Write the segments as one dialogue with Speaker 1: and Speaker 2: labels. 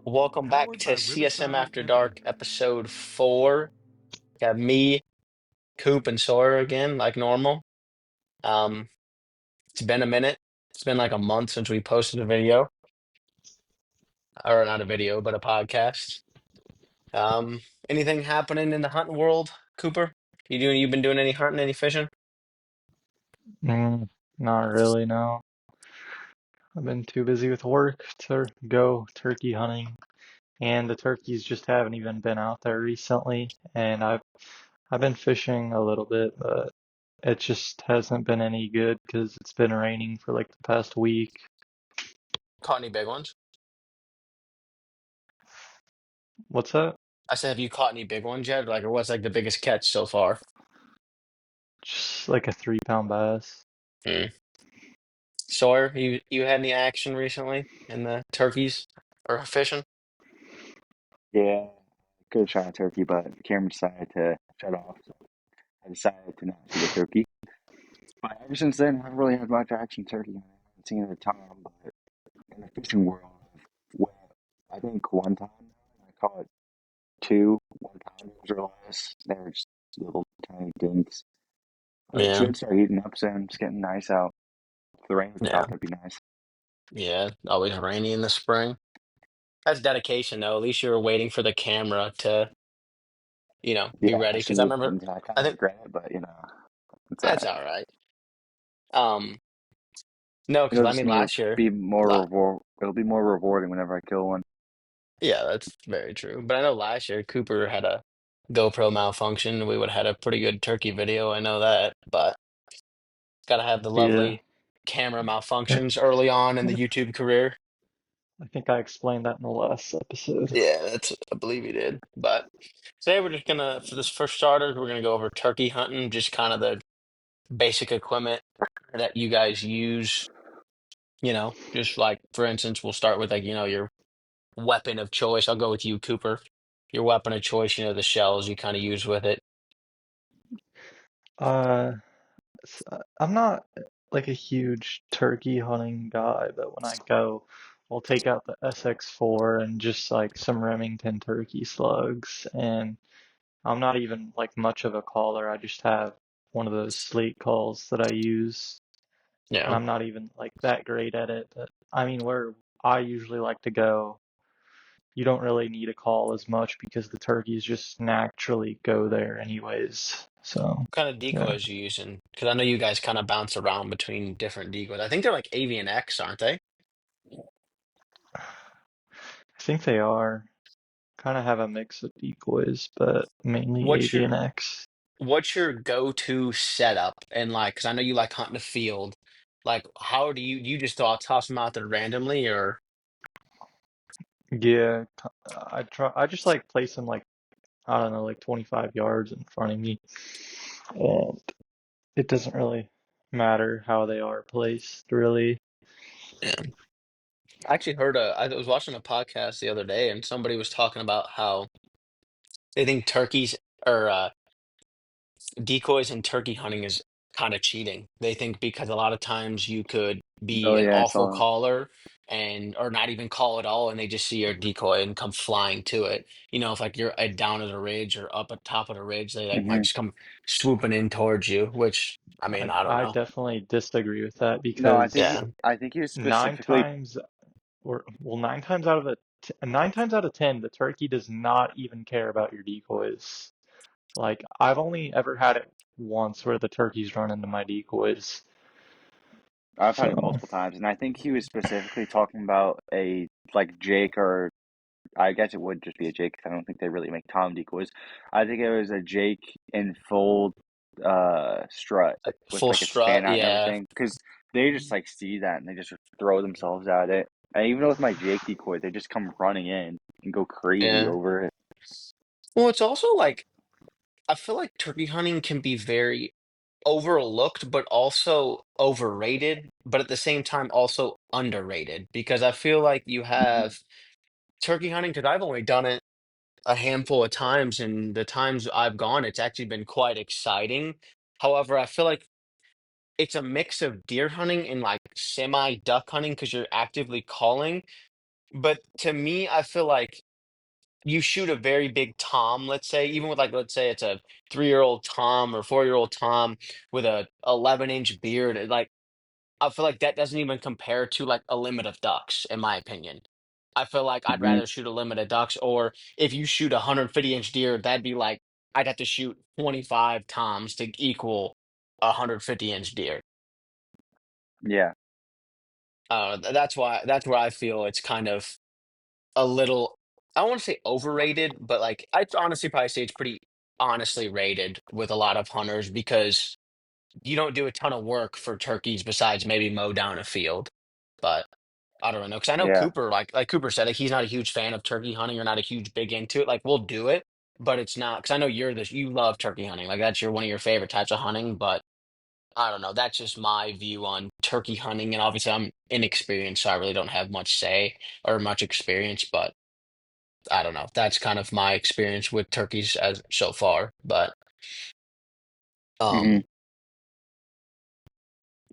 Speaker 1: Welcome back to CSM After Dark, episode 4. Got me, Coop, and Sawyer again, like normal. Um, it's been a minute. It's been like a month since we posted a video, or not a video, but a podcast. Anything happening in the hunting world, Cooper? You've been doing any hunting, any fishing?
Speaker 2: Mm, Not really, no. I've been too busy with work to go turkey hunting, and the turkeys just haven't even been out there recently. And I've been fishing a little bit, but it just hasn't been any good because it's been raining for like the past week.
Speaker 1: Caught any big ones?
Speaker 2: What's that?
Speaker 1: I said, have you caught any big ones yet? Like, or what's like the biggest catch so far?
Speaker 2: Just like a 3 pound bass.
Speaker 1: Hmm. Sawyer, you had any action recently in the turkeys or fishing?
Speaker 3: Yeah, could have shot a turkey, but the camera decided to shut off, so I decided to not shoot a turkey. But ever since then, I haven't really had much action turkey. I haven't seen it a ton, but in the fishing world, well, I think one time I caught two 1 pounders or less. They were just little tiny dinks. But it
Speaker 1: Yeah,
Speaker 3: should start heating up soon. It's getting nice out. If the rain would
Speaker 1: yeah,
Speaker 3: stop, that'd be nice.
Speaker 1: yeah. Always rainy in the spring. That's dedication, though. At least you're waiting for the camera to, be
Speaker 3: Yeah, I
Speaker 1: ready. Because I
Speaker 3: shoot,
Speaker 1: remember,
Speaker 3: and I kind
Speaker 1: I
Speaker 3: of
Speaker 1: think
Speaker 3: regret it, but it's
Speaker 1: that's
Speaker 3: alright.
Speaker 1: all right. Um, no, because
Speaker 3: It'll
Speaker 1: I
Speaker 3: just
Speaker 1: mean, last year, la
Speaker 3: it'll be more rewarding whenever I kill one.
Speaker 1: yeah, that's very true. But I know last year Cooper had a GoPro malfunction. We would have had a pretty good turkey video. I know that, but gotta have the
Speaker 2: Yeah.
Speaker 1: lovely camera
Speaker 2: I
Speaker 1: malfunctions early on in the YouTube career.
Speaker 2: think I explained that in the last episode.
Speaker 1: Yeah, I believe he did. But today we're just gonna, for this first starters, we're gonna go over turkey hunting, just kind of the basic equipment that you guys use, just like for instance, we'll start with like, your weapon of choice. I'll go with you, Cooper. Your weapon of choice, the shells you kind of use with it.
Speaker 2: Uh, I'm not like a huge turkey hunting guy, but when I go, I'll take out the SX4 and just like some Remington turkey slugs. And I'm not even like much of a caller. I just have one of those slate calls that I use, and
Speaker 1: Yeah.
Speaker 2: I'm not even like that great at it. But I mean, where I usually like to go, you don't really need a call as much because the turkeys just naturally go there anyways. So,
Speaker 1: What kind of
Speaker 2: yeah.
Speaker 1: decoys you using? Because I know you guys kind of bounce around between different decoys. I think they're like Avian X, aren't they?
Speaker 2: I think they are. Kind of have a mix of decoys, but mainly
Speaker 1: What's your
Speaker 2: Avian X.
Speaker 1: what's your go-to setup? And like, because I know you like hunting the field. Like, how do you just toss them out there randomly, or
Speaker 2: Yeah, I just like place them like, I don't know, like 25 yards in front of me. And it doesn't really matter how they are placed, really.
Speaker 1: yeah. I actually I was watching a podcast the other day, and somebody was talking about how they think turkeys or decoys in turkey hunting is kind of cheating. They think because a lot of times you could be
Speaker 3: Oh
Speaker 1: an
Speaker 3: yeah, I
Speaker 1: awful
Speaker 3: saw.
Speaker 1: caller and or not even call at all, and they just see your decoy and come flying to it. If like you're down at a ridge or up at top of the ridge, they like might
Speaker 3: Hmm.
Speaker 1: just come swooping in towards you. Which I mean, I don't
Speaker 2: I
Speaker 1: know.
Speaker 2: definitely disagree with that
Speaker 3: No,
Speaker 1: Yeah,
Speaker 2: because
Speaker 3: I think he was
Speaker 2: nine
Speaker 3: specifically.
Speaker 2: times, or well, 9 times out of 10, the turkey does not even care about your decoys. Like, I've only ever had it once where the turkeys run into my decoys.
Speaker 3: I've had it
Speaker 2: So,
Speaker 3: multiple times, and I think he was specifically talking about a like Jake, or I guess it would just be a Jake. 'Cause I don't think they really make Tom decoys. I think it was a Jake in full strut
Speaker 1: like
Speaker 3: with
Speaker 1: full
Speaker 3: like its fan
Speaker 1: strut.
Speaker 3: out and
Speaker 1: Yeah,
Speaker 3: everything, because they just like see that and they just throw themselves at it. And even with my Jake decoys, they just come running in and go crazy
Speaker 1: yeah.
Speaker 3: over it.
Speaker 1: Well, it's also like I feel like turkey hunting can be very overlooked, but also overrated, but at the same time also underrated because I feel like you
Speaker 3: Hmm.
Speaker 1: have turkey hunting because I've only done it a handful of times, and the times I've gone, it's actually been quite exciting. However, I feel like it's a mix of deer hunting and like semi duck hunting because you're actively calling. But to me, I feel like you shoot a very big tom, let's say, even with like, let's say it's a 3-year-old tom or 4-year-old tom with a 11-inch beard. Like, I feel like that doesn't even compare to like a limit of ducks, in my opinion. I feel like I'd
Speaker 3: Hmm.
Speaker 1: rather shoot a limit of ducks, or if you shoot a 150-inch deer, that'd be like I'd have to shoot 25 toms to equal a 150-inch deer.
Speaker 3: Yeah.
Speaker 1: That's where I feel it's kind of a little, I don't want to say overrated, but like I'd honestly probably say it's pretty honestly rated with a lot of hunters because you don't do a ton of work for turkeys besides maybe mow down a field. But I don't know because I know
Speaker 3: Yeah.
Speaker 1: Cooper, like Cooper said, like, he's not a huge fan of turkey hunting or not a huge big into it. Like we'll do it, but it's not because I know you love turkey hunting. Like that's your one of your favorite types of hunting. But I don't know. That's just my view on turkey hunting, and obviously I'm inexperienced, so I really don't have much say or much experience. But I don't know. That's kind of my experience with turkeys as so far. But
Speaker 3: Hmm.
Speaker 1: um,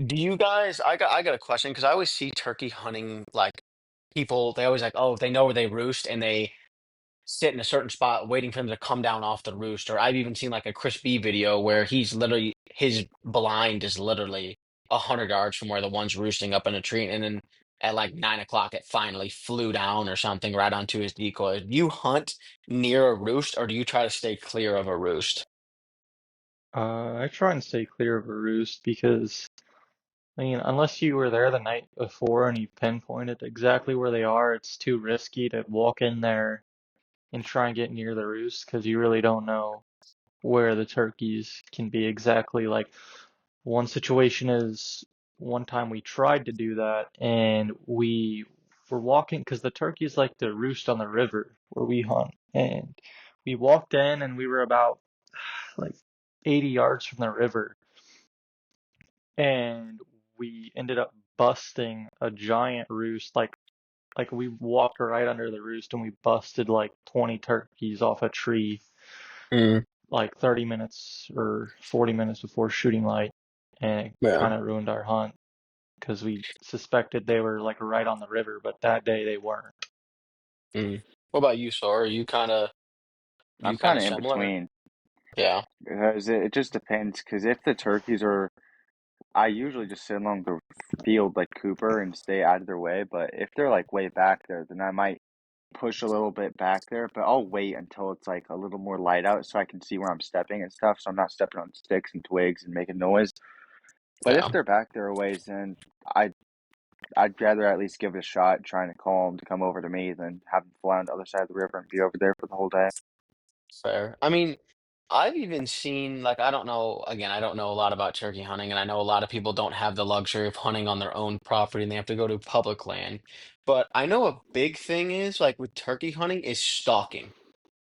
Speaker 1: do you guys? I got a question because I always see turkey hunting like people. They always like, oh, they know where they roost and they sit in a certain spot waiting for them to come down off the roost. Or I've even seen like a Chris B video where he's literally his blind is literally 100 yards from where the one's roosting up in a tree, and then at like 9 o'clock it finally flew down or something right onto his decoy. Do you hunt near a roost or do you try to stay clear of a roost?
Speaker 2: I try and stay clear of a roost because, I mean, unless you were there the night before and you pinpointed exactly where they are, it's too risky to walk in there and try and get near the roost because you really don't know where the turkeys can be exactly. Like, one situation is one time we tried to do that and we were walking because the turkeys like to roost on the river where we hunt. And we walked in and we were about like 80 yards from the river and we ended up busting a giant roost. Like we walked right under the roost and we busted like 20 turkeys off a tree
Speaker 1: Mm,
Speaker 2: like 30 minutes or 40 minutes before shooting light, and it
Speaker 1: yeah.
Speaker 2: kind of ruined our hunt because we suspected they were like right on the river, but that day they weren't.
Speaker 1: Mm. What about you, Sor? Are
Speaker 3: I'm
Speaker 1: you kind
Speaker 3: kind
Speaker 1: of
Speaker 3: of in
Speaker 1: similar?
Speaker 3: between
Speaker 1: Yeah.
Speaker 3: because it just depends. Because if the turkeys are, I usually just sit along the field like Cooper and stay out of their way. But if they're like way back there, then I might push a little bit back there. But I'll wait until it's like a little more light out so I can see where I'm stepping and stuff. So I'm not stepping on sticks and twigs and making noise. But if
Speaker 1: Yeah.
Speaker 3: they're back there a ways, then I'd rather at least give it a shot, trying to call them to come over to me than have them fly on the other side of the river and be over there for the whole day.
Speaker 1: Fair. I mean, I've even seen, like, I don't know, again, I don't know a lot about turkey hunting, and I know a lot of people don't have the luxury of hunting on their own property and they have to go to public land. But I know a big thing is, like, with turkey hunting is stalking.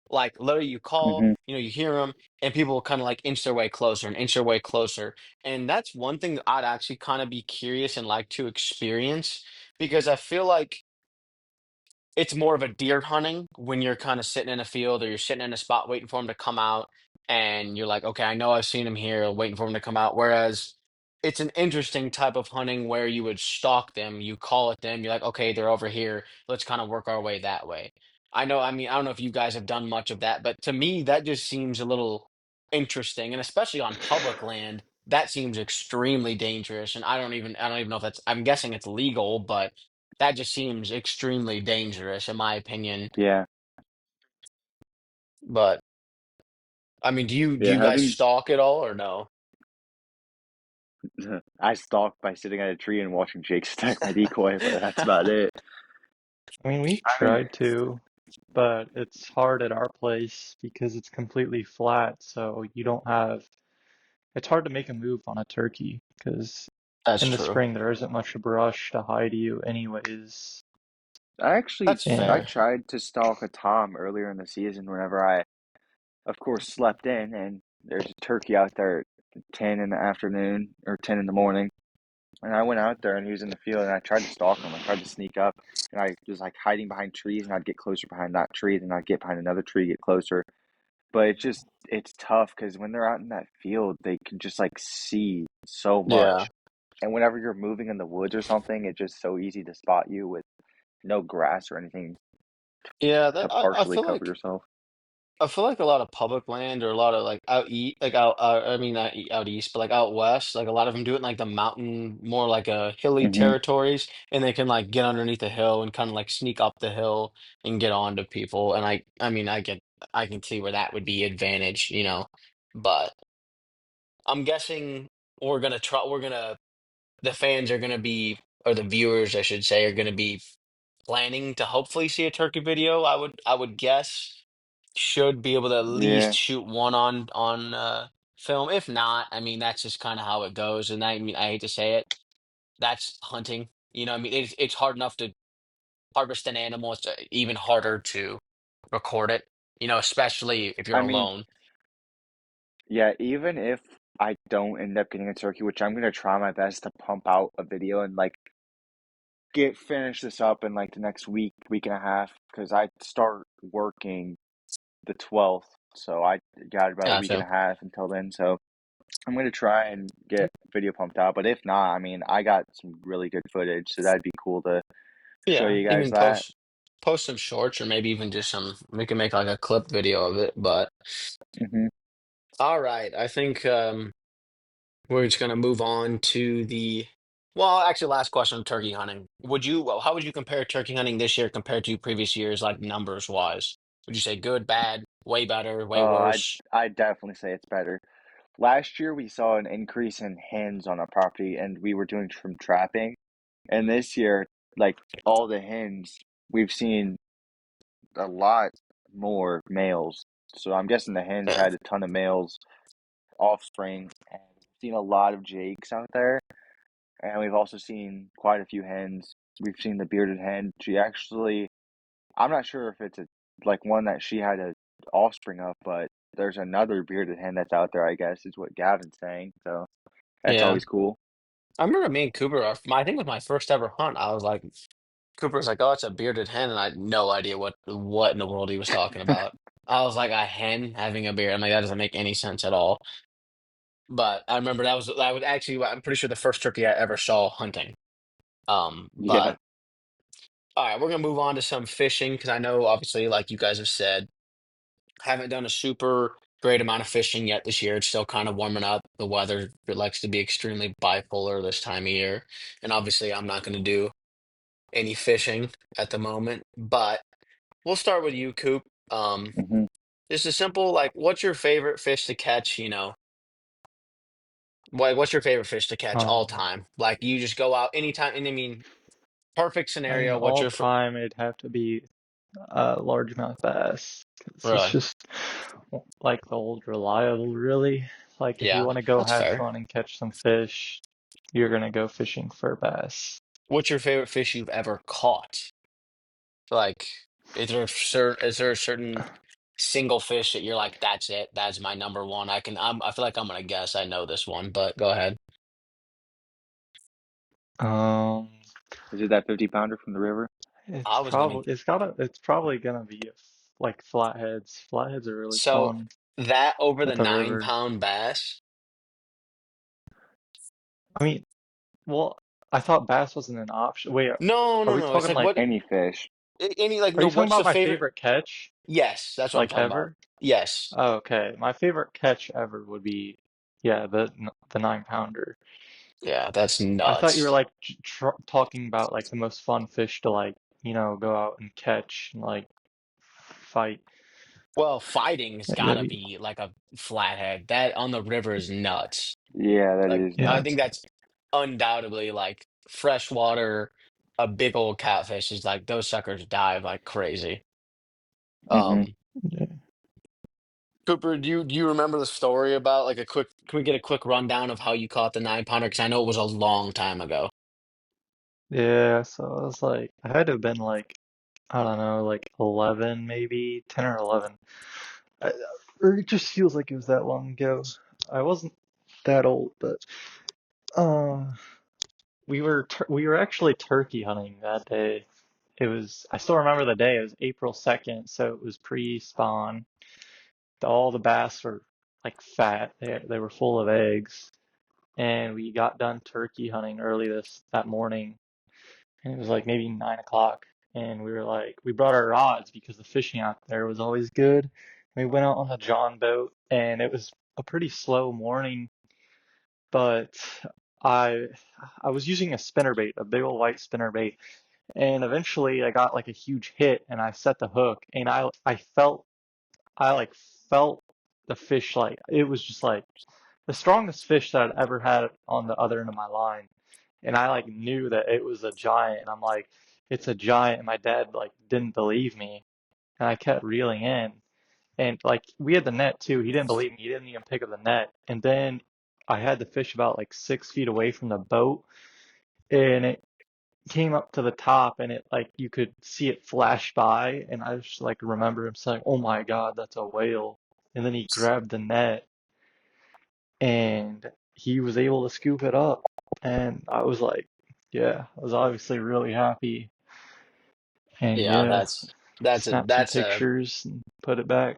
Speaker 1: Like, literally, you call,
Speaker 3: Hmm.
Speaker 1: you hear them, and people will kind of like inch their way closer and inch their way closer. And that's one thing that I'd actually kind of be curious and like to experience because I feel like it's more of a deer hunting when you're kind of sitting in a field or you're sitting in a spot waiting for them to come out and you're like, okay, I know I've seen them here, waiting for them to come out. Whereas it's an interesting type of hunting where you would stalk them, you call at them, you're like, okay, they're over here. Let's kind of work our way that way. I know, I mean, I don't know if you guys have done much of that, but to me, that just seems a little interesting. And especially on public land, that seems extremely dangerous. And I don't even know if that's, I'm guessing it's legal, but that just seems extremely dangerous in my opinion.
Speaker 3: Yeah,
Speaker 1: But I mean, do
Speaker 3: yeah.
Speaker 1: you guys stalk at all or no?
Speaker 3: I stalk by sitting at a tree and watching Jake stack my decoy, but that's about it.
Speaker 2: I mean, we
Speaker 3: I mean,
Speaker 2: tried to, but it's hard at our place because it's completely flat, so you don't have, it's hard to make a move on a turkey because
Speaker 1: That's
Speaker 2: in the
Speaker 1: true.
Speaker 2: spring there isn't much brush to hide you anyways.
Speaker 1: That's
Speaker 3: I
Speaker 2: And
Speaker 1: fair.
Speaker 3: tried to stalk a tom earlier in the season whenever I, of course, slept in, and there's a turkey out there at 10 in the afternoon or 10 in the morning. And I went out there and he was in the field and I tried to stalk him. I tried to sneak up and I was like hiding behind trees and I'd get closer behind that tree, then I'd get behind another tree, get closer. But it's tough because when they're out in that field, they can just like see so
Speaker 1: Yeah.
Speaker 3: much. And whenever you're moving in the woods or something, it's just so easy to spot you with no grass or anything
Speaker 1: Yeah,
Speaker 3: to partially cover yourself.
Speaker 1: I feel like a lot of public land or a lot of like I mean not out east, but like out west, like a lot of them do it in like the mountain, more like hilly
Speaker 3: Hmm.
Speaker 1: territories, and they can like get underneath the hill and kind of like sneak up the hill and get onto people. And I mean I can see where that would be advantage, you know, but I'm guessing we're gonna the fans are gonna be or the viewers I should say are gonna be planning to hopefully see a turkey video. I would guess should be able to at least
Speaker 3: Yeah,
Speaker 1: shoot one on film. If not, I mean that's just kind of how it goes. And I mean I hate to say it, that's hunting. You know, I mean it's hard enough to harvest an animal. It's even harder to record it. You know, especially if you're
Speaker 3: I mean,
Speaker 1: alone.
Speaker 3: yeah, even if I don't end up getting a turkey, which I'm gonna try my best to pump out a video and like get finish this up in like the next week and a half, because I start working the 12th, so I got about a week and
Speaker 1: Gotcha.
Speaker 3: a half until then. So I'm gonna try and get video pumped out, but if not, I mean, I got some really good footage, so that'd be cool to show
Speaker 1: Yeah,
Speaker 3: you guys
Speaker 1: even
Speaker 3: that.
Speaker 1: post some shorts or maybe even just some we can make like a clip video of it. But
Speaker 3: Hmm.
Speaker 1: all right, I think we're just gonna move on to the well, actually last question on turkey hunting. How would you compare turkey hunting this year compared to previous years, like numbers wise? Would you say good, bad, way better, way
Speaker 3: Oh,
Speaker 1: worse?
Speaker 3: I definitely say it's better. Last year we saw an increase in hens on our property, and we were doing some trapping. And this year, like all the hens, we've seen a lot more males. So I'm guessing the hens
Speaker 1: Yeah.
Speaker 3: had a ton of males, offspring, and we've seen a lot of jakes out there. And we've also seen quite a few hens. We've seen the bearded hen. She actually, I'm not sure if it's a like one that she had a offspring of, but there's another bearded hen that's out there, I guess, is what Gavin's saying. So that's
Speaker 1: Yeah.
Speaker 3: always cool.
Speaker 1: I remember me and Cooper, I think it was my first ever hunt. I was like, Cooper was like, "Oh, it's a bearded hen," and I had no idea what in the world he was talking about. I was like, a hen having a beard. I'm like, that doesn't make any sense at all. But I remember that was actually I'm pretty sure the first turkey I ever saw hunting.
Speaker 3: Yeah.
Speaker 1: But all right, we're gonna move on to some fishing because I know obviously, like you guys have said, haven't done a super great amount of fishing yet this year. It's still kind of warming up. The weather it likes to be extremely bipolar this time of year, and obviously, I'm not gonna do any fishing at the moment. But we'll start with you, Coop. Um,
Speaker 3: Hmm.
Speaker 1: just a simple like, what's your favorite fish to catch? You know, what's your favorite fish to catch all
Speaker 2: Um,
Speaker 1: time? Like, you just go out anytime, and I mean, perfect
Speaker 2: I mean,
Speaker 1: scenario. What's
Speaker 2: all
Speaker 1: your
Speaker 2: time it'd have to be largemouth bass. 'Cause it's
Speaker 1: really?
Speaker 2: just like the old reliable, really. Like if you
Speaker 1: Yeah,
Speaker 2: want to go
Speaker 1: that's
Speaker 2: have
Speaker 1: fair.
Speaker 2: fun and catch some fish, you're gonna go fishing for bass.
Speaker 1: What's your favorite fish you've ever caught? Like, is there a certain single fish that you're like, that's it, that's my number one. I feel like I'm gonna guess I know this one, but go ahead.
Speaker 2: Um,
Speaker 3: Is it that 50-pounder from the river?
Speaker 1: I was gonna
Speaker 2: it's probably gonna be like flatheads. Flatheads are really
Speaker 1: so
Speaker 2: fun
Speaker 1: that over the
Speaker 2: at the
Speaker 1: nine
Speaker 2: river.
Speaker 1: pound bass.
Speaker 2: I mean, well, I thought bass wasn't an option. Wait,
Speaker 1: No,
Speaker 2: are
Speaker 1: no,
Speaker 2: we
Speaker 1: no. It's
Speaker 2: talking
Speaker 1: like
Speaker 2: like,
Speaker 3: Any fish.
Speaker 1: any like
Speaker 2: are
Speaker 1: no.
Speaker 2: you talking
Speaker 1: What's
Speaker 2: about
Speaker 1: the
Speaker 2: my
Speaker 1: favorite?
Speaker 2: favorite catch?
Speaker 1: Yes, that's what I'm
Speaker 2: Like
Speaker 1: talking about.
Speaker 2: ever?
Speaker 1: Yes.
Speaker 2: Oh, okay. My favorite catch ever would be, yeah, the 9 pounder.
Speaker 1: Yeah, that's
Speaker 2: I thought you were
Speaker 1: nuts.
Speaker 2: like talking about like the most fun fish to like, go out and catch and like fight.
Speaker 1: Well, fighting's
Speaker 2: Like that'd
Speaker 1: gotta
Speaker 2: be,
Speaker 1: be like a flathead. That on the river is nuts.
Speaker 3: Yeah, that
Speaker 1: Like
Speaker 3: is
Speaker 2: yeah.
Speaker 1: I think
Speaker 3: nuts.
Speaker 1: that's undoubtedly like freshwater, a big old catfish is like those suckers dive like crazy.
Speaker 3: Hmm.
Speaker 1: Um,
Speaker 2: Yeah.
Speaker 1: Cooper, do you remember the story about like a quick? Can we get a quick rundown of how you caught the 9 pounder? Because I know it was a long time ago.
Speaker 2: Yeah, so I was like, I had to have been like, I don't know, like 11 maybe, 10 or 11. I, or it just feels like it was that long ago. I wasn't that old, but uh, we were actually turkey hunting that day. I still remember the day. It was April 2nd, so it was pre-spawn. All the bass were like fat. They were full of eggs, and we got done turkey hunting early that morning, and it was like maybe 9 o'clock. and we brought our rods because the fishing out there was always good. We went out on the John boat, and it was a pretty slow morning, but I I was using a spinnerbait, a big old white spinnerbait, and eventually I got like a huge hit, and I set the hook, and I like felt the fish, like it was just like the strongest fish that I'd ever had on the other end of my line. And I like knew that it was a giant, and I'm like, it's a giant. And my dad like didn't believe me, and I kept reeling in. And like we had the net too. He didn't believe me. He didn't even pick up the net. And then I had the fish about like 6 feet away from the boat, and it came up to the top, and it like you could see it flash by, and I just like remember him saying, "Oh my God, that's a whale." And then he grabbed the net, and he was able to scoop it up, and I was like, yeah, I was obviously really happy, and
Speaker 1: Yeah,
Speaker 2: yeah, snapped some
Speaker 1: that's a
Speaker 2: pictures and put it back.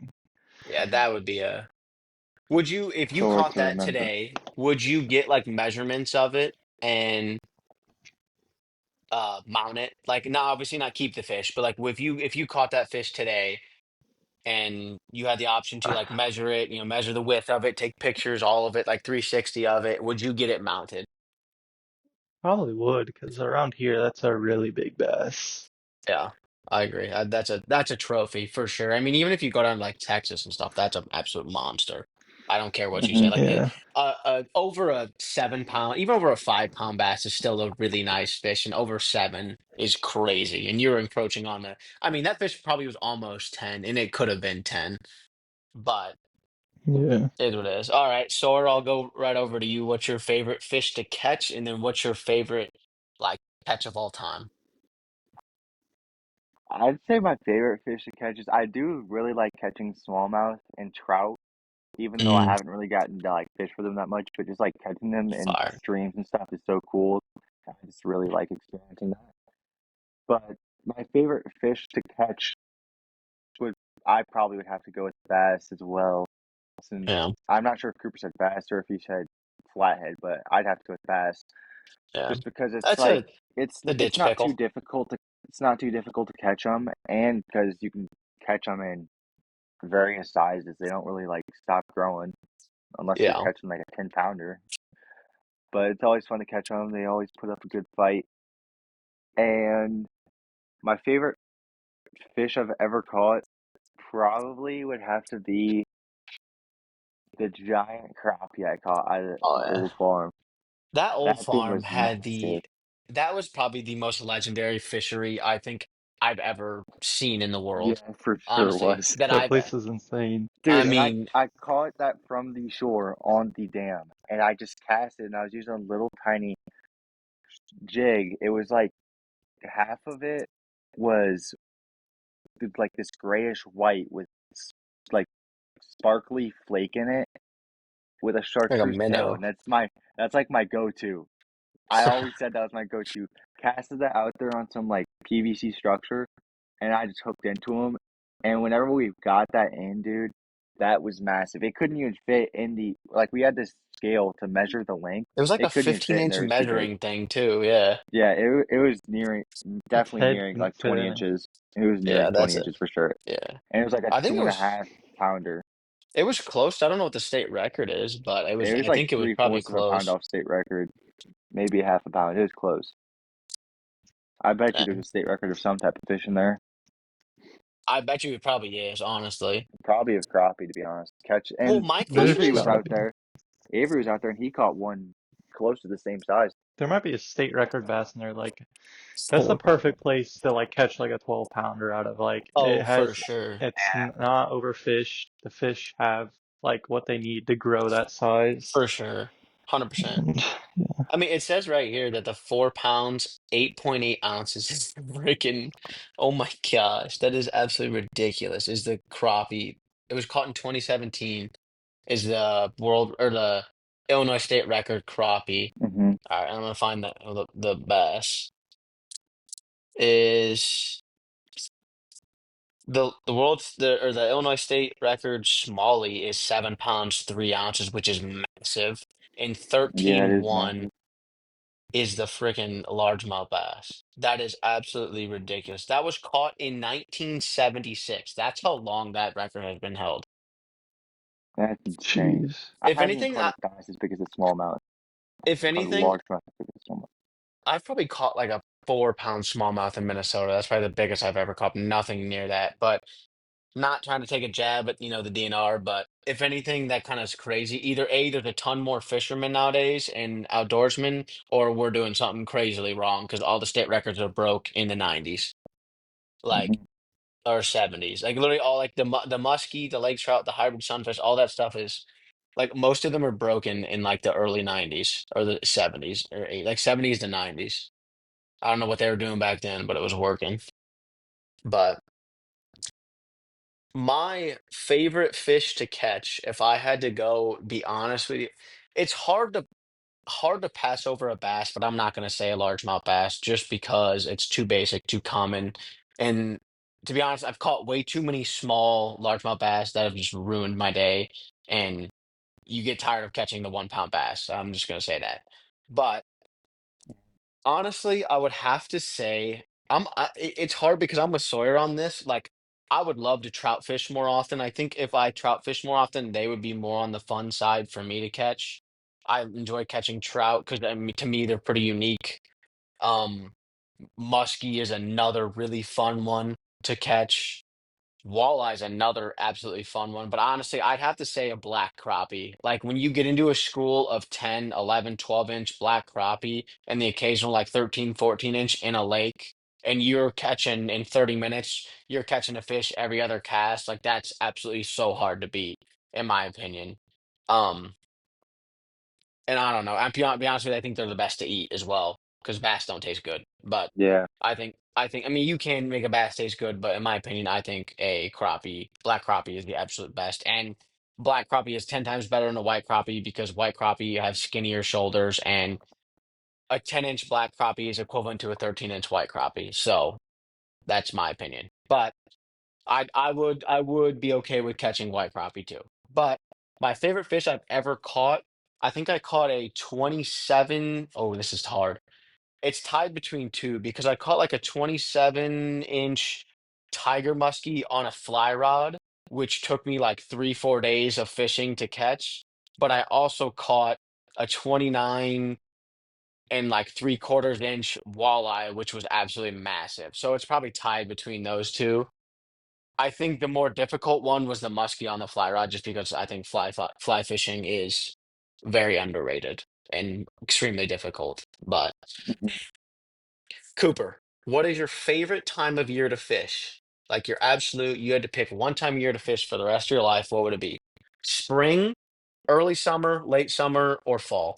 Speaker 1: yeah, that would be a would you if you
Speaker 3: Story
Speaker 1: caught
Speaker 3: to
Speaker 1: that
Speaker 3: remember.
Speaker 1: today, would you get like measurements of it and mount it? Like not obviously not keep the fish, but like if you caught that fish today and you had the option to like measure it, you know, measure the width of it, take pictures, all of it, like 360 of it, would you get it mounted?
Speaker 2: Probably would, because around here, that's a really big bass.
Speaker 1: Yeah, I agree. That's a trophy for sure. I mean, even if you go down to like Texas and stuff, that's an absolute monster. I don't care what you say.
Speaker 3: Hmm.
Speaker 1: Like
Speaker 2: Yeah,
Speaker 1: over a 7 pound, even over a 5 pound bass is still a really nice fish, and over seven is crazy. And you're encroaching on the. I mean, that fish probably was almost 10, and it could have been 10, but
Speaker 2: yeah.
Speaker 1: it is what it is. All right, Sora, I'll go right over to you. What's your favorite fish to catch, and then what's your favorite like catch of all time?
Speaker 3: I'd say my favorite fish to catch is I do really like catching smallmouth and trout, even though I
Speaker 1: Mm,
Speaker 3: haven't really gotten to like fish for them that much, but just like catching them in
Speaker 1: fire.
Speaker 3: streams and stuff is so cool. I just really like experiencing that. But my favorite fish to catch would I probably would have to go with bass as well, since
Speaker 1: Yeah,
Speaker 3: I'm not sure if Cooper said bass or if he said flathead, but I'd have to go with bass
Speaker 1: yeah.
Speaker 3: just because it's
Speaker 1: That's
Speaker 3: like
Speaker 1: a
Speaker 3: it's
Speaker 1: the
Speaker 3: it's
Speaker 1: ditch
Speaker 3: not too
Speaker 1: pickle.
Speaker 3: difficult to it's not too difficult to catch them, and because you can catch them in various sizes. They don't really like stop growing unless you're
Speaker 1: Yeah.
Speaker 3: catching like a 10 pounder. But it's always fun to catch them. They always put up a good fight. And my favorite fish I've ever caught probably would have to be the giant crappie I caught at
Speaker 1: Oh
Speaker 3: the
Speaker 1: yeah.
Speaker 3: old farm.
Speaker 1: That old
Speaker 3: That thing
Speaker 1: farm
Speaker 3: was
Speaker 1: had
Speaker 3: massive.
Speaker 1: that was probably the most legendary fishery I think I've ever seen in the
Speaker 3: Yeah,
Speaker 1: world.
Speaker 3: for sure
Speaker 1: Honestly,
Speaker 3: was.
Speaker 1: that
Speaker 2: That
Speaker 1: I've
Speaker 2: place is insane.
Speaker 1: I
Speaker 3: Dude, and I
Speaker 1: mean,
Speaker 3: I caught that from the shore on the dam, and I just cast it, and I was using a little tiny jig. It was like half of it was like this grayish white with like sparkly flake in it with a
Speaker 1: like a
Speaker 3: chartreuse tail,
Speaker 1: minnow.
Speaker 3: and that's like my go-to. I always said that was my go-to. Casted that out there on some like PVC structure, and I just hooked into them. And whenever we got that in, dude, that was massive. It couldn't even fit in the like we had this scale to measure the length.
Speaker 1: It was like a
Speaker 3: It couldn't even
Speaker 1: 15
Speaker 3: fit in
Speaker 1: inch
Speaker 3: there. It was too big.
Speaker 1: measuring thing too. Yeah.
Speaker 3: Yeah, it was nearing,
Speaker 2: Its
Speaker 3: definitely
Speaker 2: head
Speaker 3: nearing
Speaker 2: couldn't
Speaker 3: like
Speaker 2: fit
Speaker 3: 20
Speaker 2: in it.
Speaker 3: inches. It was
Speaker 1: Yeah,
Speaker 3: nearing
Speaker 1: that's
Speaker 3: 20
Speaker 1: it.
Speaker 3: inches for sure.
Speaker 1: Yeah.
Speaker 3: And it was like a
Speaker 1: I think
Speaker 3: two and a half pounder.
Speaker 1: it was close. I don't know what the state record is, but
Speaker 3: It was
Speaker 1: I
Speaker 3: like
Speaker 1: think it was
Speaker 3: three
Speaker 1: probably
Speaker 3: fourths of a pound
Speaker 1: close.
Speaker 3: off state record, maybe a half a pound. It was close. I bet you there's a
Speaker 1: And
Speaker 3: state record of some type of fish in there.
Speaker 1: I bet you it probably is, honestly.
Speaker 3: Probably of crappie, to be honest. Catch
Speaker 1: Well,
Speaker 3: and
Speaker 1: my question
Speaker 2: There's
Speaker 3: Avery
Speaker 1: is,
Speaker 3: was
Speaker 2: gotta
Speaker 3: out
Speaker 2: be.
Speaker 3: there. Avery was out there, and he caught one close to the same size.
Speaker 2: There might be a state record bass in there. Like that's the
Speaker 1: oh,
Speaker 2: perfect place to like catch like a 12 pounder out of. Like
Speaker 1: oh,
Speaker 2: it
Speaker 1: for
Speaker 2: has,
Speaker 1: sure.
Speaker 2: it's not overfished. The fish have like what they need to grow that size.
Speaker 1: For sure. 100%.
Speaker 2: And
Speaker 1: I mean, it says right here that the 4 pounds, 8.8 ounces is freaking, oh my gosh, that is absolutely ridiculous. Is the crappie, it was caught in 2017, is the world or the Illinois state record crappie.
Speaker 3: Hmm.
Speaker 1: All right, I'm gonna find the best is the world's the Illinois state record Smalley is 7 pounds 3 ounces, which is massive, and
Speaker 3: Yeah, it
Speaker 1: thirteen
Speaker 3: is
Speaker 1: one.
Speaker 3: massive.
Speaker 1: is the freaking largemouth bass. That is absolutely ridiculous. That was caught in 1976. That's how long that record has been held.
Speaker 3: That's insane.
Speaker 2: Jeez.
Speaker 3: I
Speaker 1: If
Speaker 3: haven't even
Speaker 1: anything,
Speaker 3: caught a bass as big as a smallmouth.
Speaker 1: if
Speaker 3: Caught a
Speaker 1: anything,
Speaker 3: largemouth as big as a smallmouth.
Speaker 1: I've probably caught like a 4 pound smallmouth in Minnesota. That's probably the biggest I've ever caught. Nothing near that. But not trying to take a jab at, the DNR, but if anything, that kind of is crazy. Either A, there's a ton more fishermen nowadays and outdoorsmen, or we're doing something crazily wrong because all the state records are broke in the 90s, like,
Speaker 3: Hmm.
Speaker 1: or 70s. Like literally all like the muskie, the lake trout, the hybrid sunfish, all that stuff is like most of them are broken in like the early 90s or the 70s or like 70s to 90s. I don't know what they were doing back then, but it was working. But my favorite fish to catch, if I had to go be honest with you, it's hard to pass over a bass, but I'm not going to say a largemouth bass just because it's too basic, too common. And to be honest, I've caught way too many small largemouth bass that have just ruined my day. And you get tired of catching the 1 pound bass. I'm just going to say that. But honestly, I would have to say it's hard because I'm with Sawyer on this. Like, I would love to trout fish more often. I think if I trout fish more often, they would be more on the fun side for me to catch. I enjoy catching trout because to me they're pretty unique. Um, Muskie is another really fun one to catch. Walleye is another absolutely fun one, but honestly, I'd have to say a black crappie. Like when you get into a school of 10, 11, 12 inch black crappie and the occasional like 13, 14 inch in a lake, and you're catching in 30 minutes, you're catching a fish every other cast, like that's absolutely so hard to beat, in my opinion. Um, and I don't know. Be honest with you, I think they're the best to eat as well because bass don't taste good. But
Speaker 3: Yeah.
Speaker 1: I mean, you can make a bass taste good, but in my opinion, I think black crappie is the absolute best. And black crappie is 10 times better than a white crappie because white crappie have skinnier shoulders, and a 10-inch black crappie is equivalent to a 13-inch white crappie. So that's my opinion. But I would be okay with catching white crappie too. But my favorite fish I've ever caught, I think I caught a 27. Oh, this is hard. It's tied between two because I caught like a 27-inch tiger muskie on a fly rod, which took me like 3, 4 days of fishing to catch. But I also caught a 29 and like 3/4 inch walleye, which was absolutely massive. So it's probably tied between those two. I think the more difficult one was the muskie on the fly rod, just because I think fly fishing is very underrated and extremely difficult. But
Speaker 3: Hmm.
Speaker 1: Cooper, what is your favorite time of year to fish? Like your absolute, you had to pick one time of year to fish for the rest of your life. What would it be? Spring, early summer, late summer, or fall?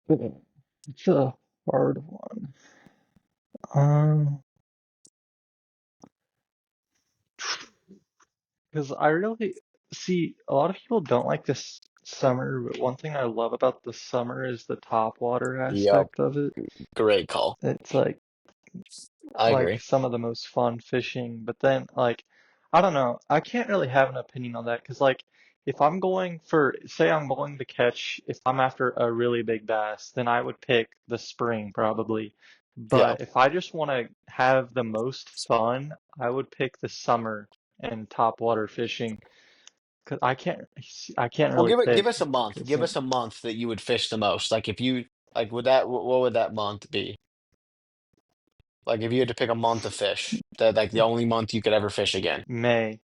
Speaker 2: It's a hard one. Um, because I really see a lot of people don't like this summer, but one thing I love about the summer is the top water
Speaker 1: Yep,
Speaker 2: aspect of it.
Speaker 1: great call.
Speaker 2: It's
Speaker 1: I
Speaker 2: like
Speaker 1: agree.
Speaker 2: some of the most fun fishing, but then like I don't know, I can't really have an opinion on that because like if I'm going for say I'm going to catch if I'm after a really big bass, then I would pick the spring probably.
Speaker 1: Yeah.
Speaker 2: But if I just want to have the most fun, I would pick the summer and top water fishing because I can't
Speaker 1: Well,
Speaker 2: really
Speaker 1: give
Speaker 2: pick
Speaker 1: us a month.
Speaker 2: because
Speaker 1: Give us a month that you would fish the most. Like if you like, would that what would that month be? Like if you had to pick a month to fish, that like the only month you could ever fish again.
Speaker 2: May.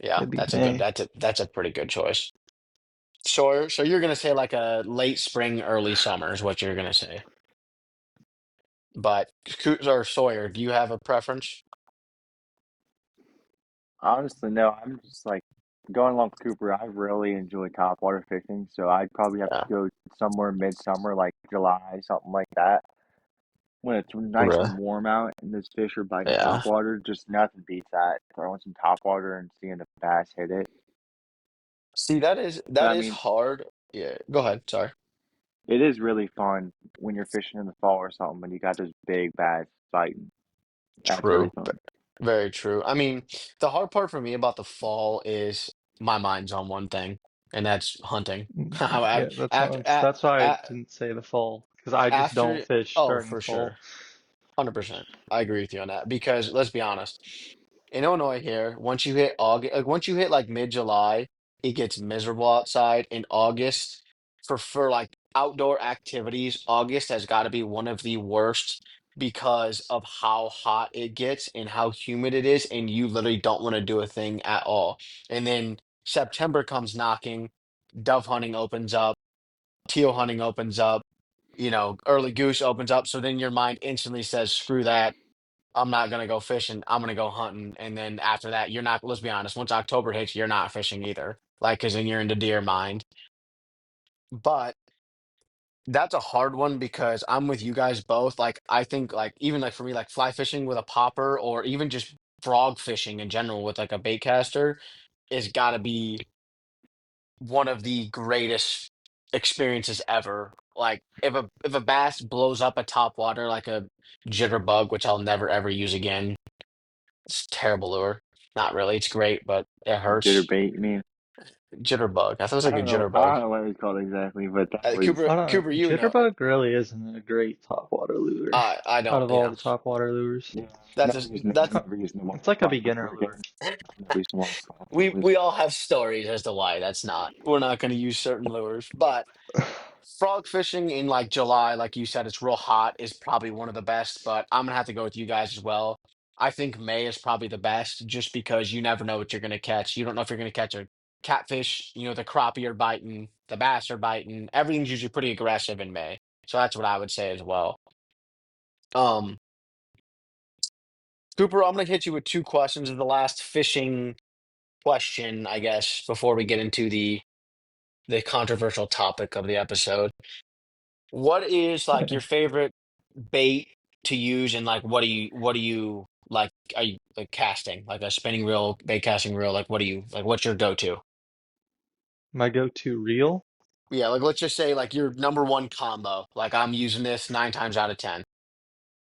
Speaker 1: Yeah,
Speaker 2: It'd be
Speaker 1: that's a good.
Speaker 2: May.
Speaker 1: That's a pretty good choice. So you're gonna say like a late spring, early summer is what you're gonna say. But or Sawyer, do you have a preference?
Speaker 3: Honestly, no. I'm just like going along with Cooper. I really enjoy topwater fishing, so I'd probably have to
Speaker 1: Yeah,
Speaker 3: go somewhere midsummer, like July, something like that, when it's nice
Speaker 1: really.
Speaker 3: and warm out and those fish are biting
Speaker 1: Yeah.
Speaker 3: topwater. Just nothing beats that. Throwing some topwater and seeing the bass hit it.
Speaker 1: See,
Speaker 3: But
Speaker 1: that
Speaker 3: I
Speaker 1: is
Speaker 3: mean,
Speaker 1: hard. Yeah. Go ahead. Sorry.
Speaker 3: it is really fun when you're fishing in the fall or something and you got those big bass fighting. That's really
Speaker 1: True.
Speaker 3: fun.
Speaker 1: Very true. I mean, the hard part for me about the fall is my mind's on one thing. and that's hunting.
Speaker 2: Yeah, that's
Speaker 1: After
Speaker 2: why that's why I
Speaker 1: a-
Speaker 2: didn't say the fall because I just don't
Speaker 1: after
Speaker 2: fish
Speaker 1: oh,
Speaker 2: during the
Speaker 1: for
Speaker 2: fall.
Speaker 1: sure. 100%. I agree with you on that because let's be honest. In Illinois here, once you hit August, like once you hit like mid-July, it gets miserable outside. In August, for like outdoor activities, August has got to be one of the worst because of how hot it gets and how humid it is, and you literally don't want to do a thing at all. And then September comes knocking, dove hunting opens up, teal hunting opens up, early goose opens up. So then your mind instantly says, screw that. I'm not gonna go fishing. I'm gonna go hunting. And then after that, you're not, let's be honest, once October hits, you're not fishing either. Like, cause then you're into deer mind. But that's a hard one because I'm with you guys both. Like, I think like even like for me, like fly fishing with a popper or even just frog fishing in general with like a bait caster is gotta be one of the greatest experiences ever. Like if a bass blows up a top water like a jitterbug, which I'll never ever use again. It's a terrible lure. Not really. It's great, but it hurts.
Speaker 3: Jitterbait, you mean?
Speaker 1: Jitterbug. I thought it was
Speaker 3: I
Speaker 1: like a
Speaker 3: don't know. I
Speaker 1: jitterbug.
Speaker 3: don't know what it's called exactly, but that was
Speaker 1: Cooper,
Speaker 2: I don't
Speaker 1: Cooper,
Speaker 2: know.
Speaker 1: you know.
Speaker 2: Jitterbug really isn't a great topwater lure
Speaker 1: I
Speaker 2: out
Speaker 1: don't.
Speaker 2: of all
Speaker 1: Yeah,
Speaker 2: the topwater lures.
Speaker 3: yeah.
Speaker 1: that's
Speaker 3: Never
Speaker 1: just
Speaker 3: used
Speaker 2: It's
Speaker 3: I've
Speaker 1: that's.
Speaker 2: ki-
Speaker 3: never used the water
Speaker 2: it's like a
Speaker 3: spot
Speaker 2: beginner
Speaker 3: ever again.
Speaker 2: lure.
Speaker 3: I've never used the water spot. It
Speaker 1: We
Speaker 3: was
Speaker 1: we all have stories as to why that's not. We're not going to use certain lures, but frog fishing in like July, like you said, it's real hot, is probably one of the best. But I'm gonna have to go with you guys as well. I think May is probably the best, just because you never know what you're gonna catch. You don't know if you're gonna catch a catfish. The crappie are biting, the bass are biting. Everything's usually pretty aggressive in May, so that's what I would say as well. Um, Cooper, I'm gonna hit you with two questions. As the last fishing question, I guess, before we get into the controversial topic of the episode. What is like your favorite bait to use, and like what do you like? Are you like casting like a spinning reel, bait casting reel? Like what do you like? What's your go-to?
Speaker 2: My go-to reel,
Speaker 1: Yeah, like let's just say like your number one combo. Like I'm using this 9 times out of 10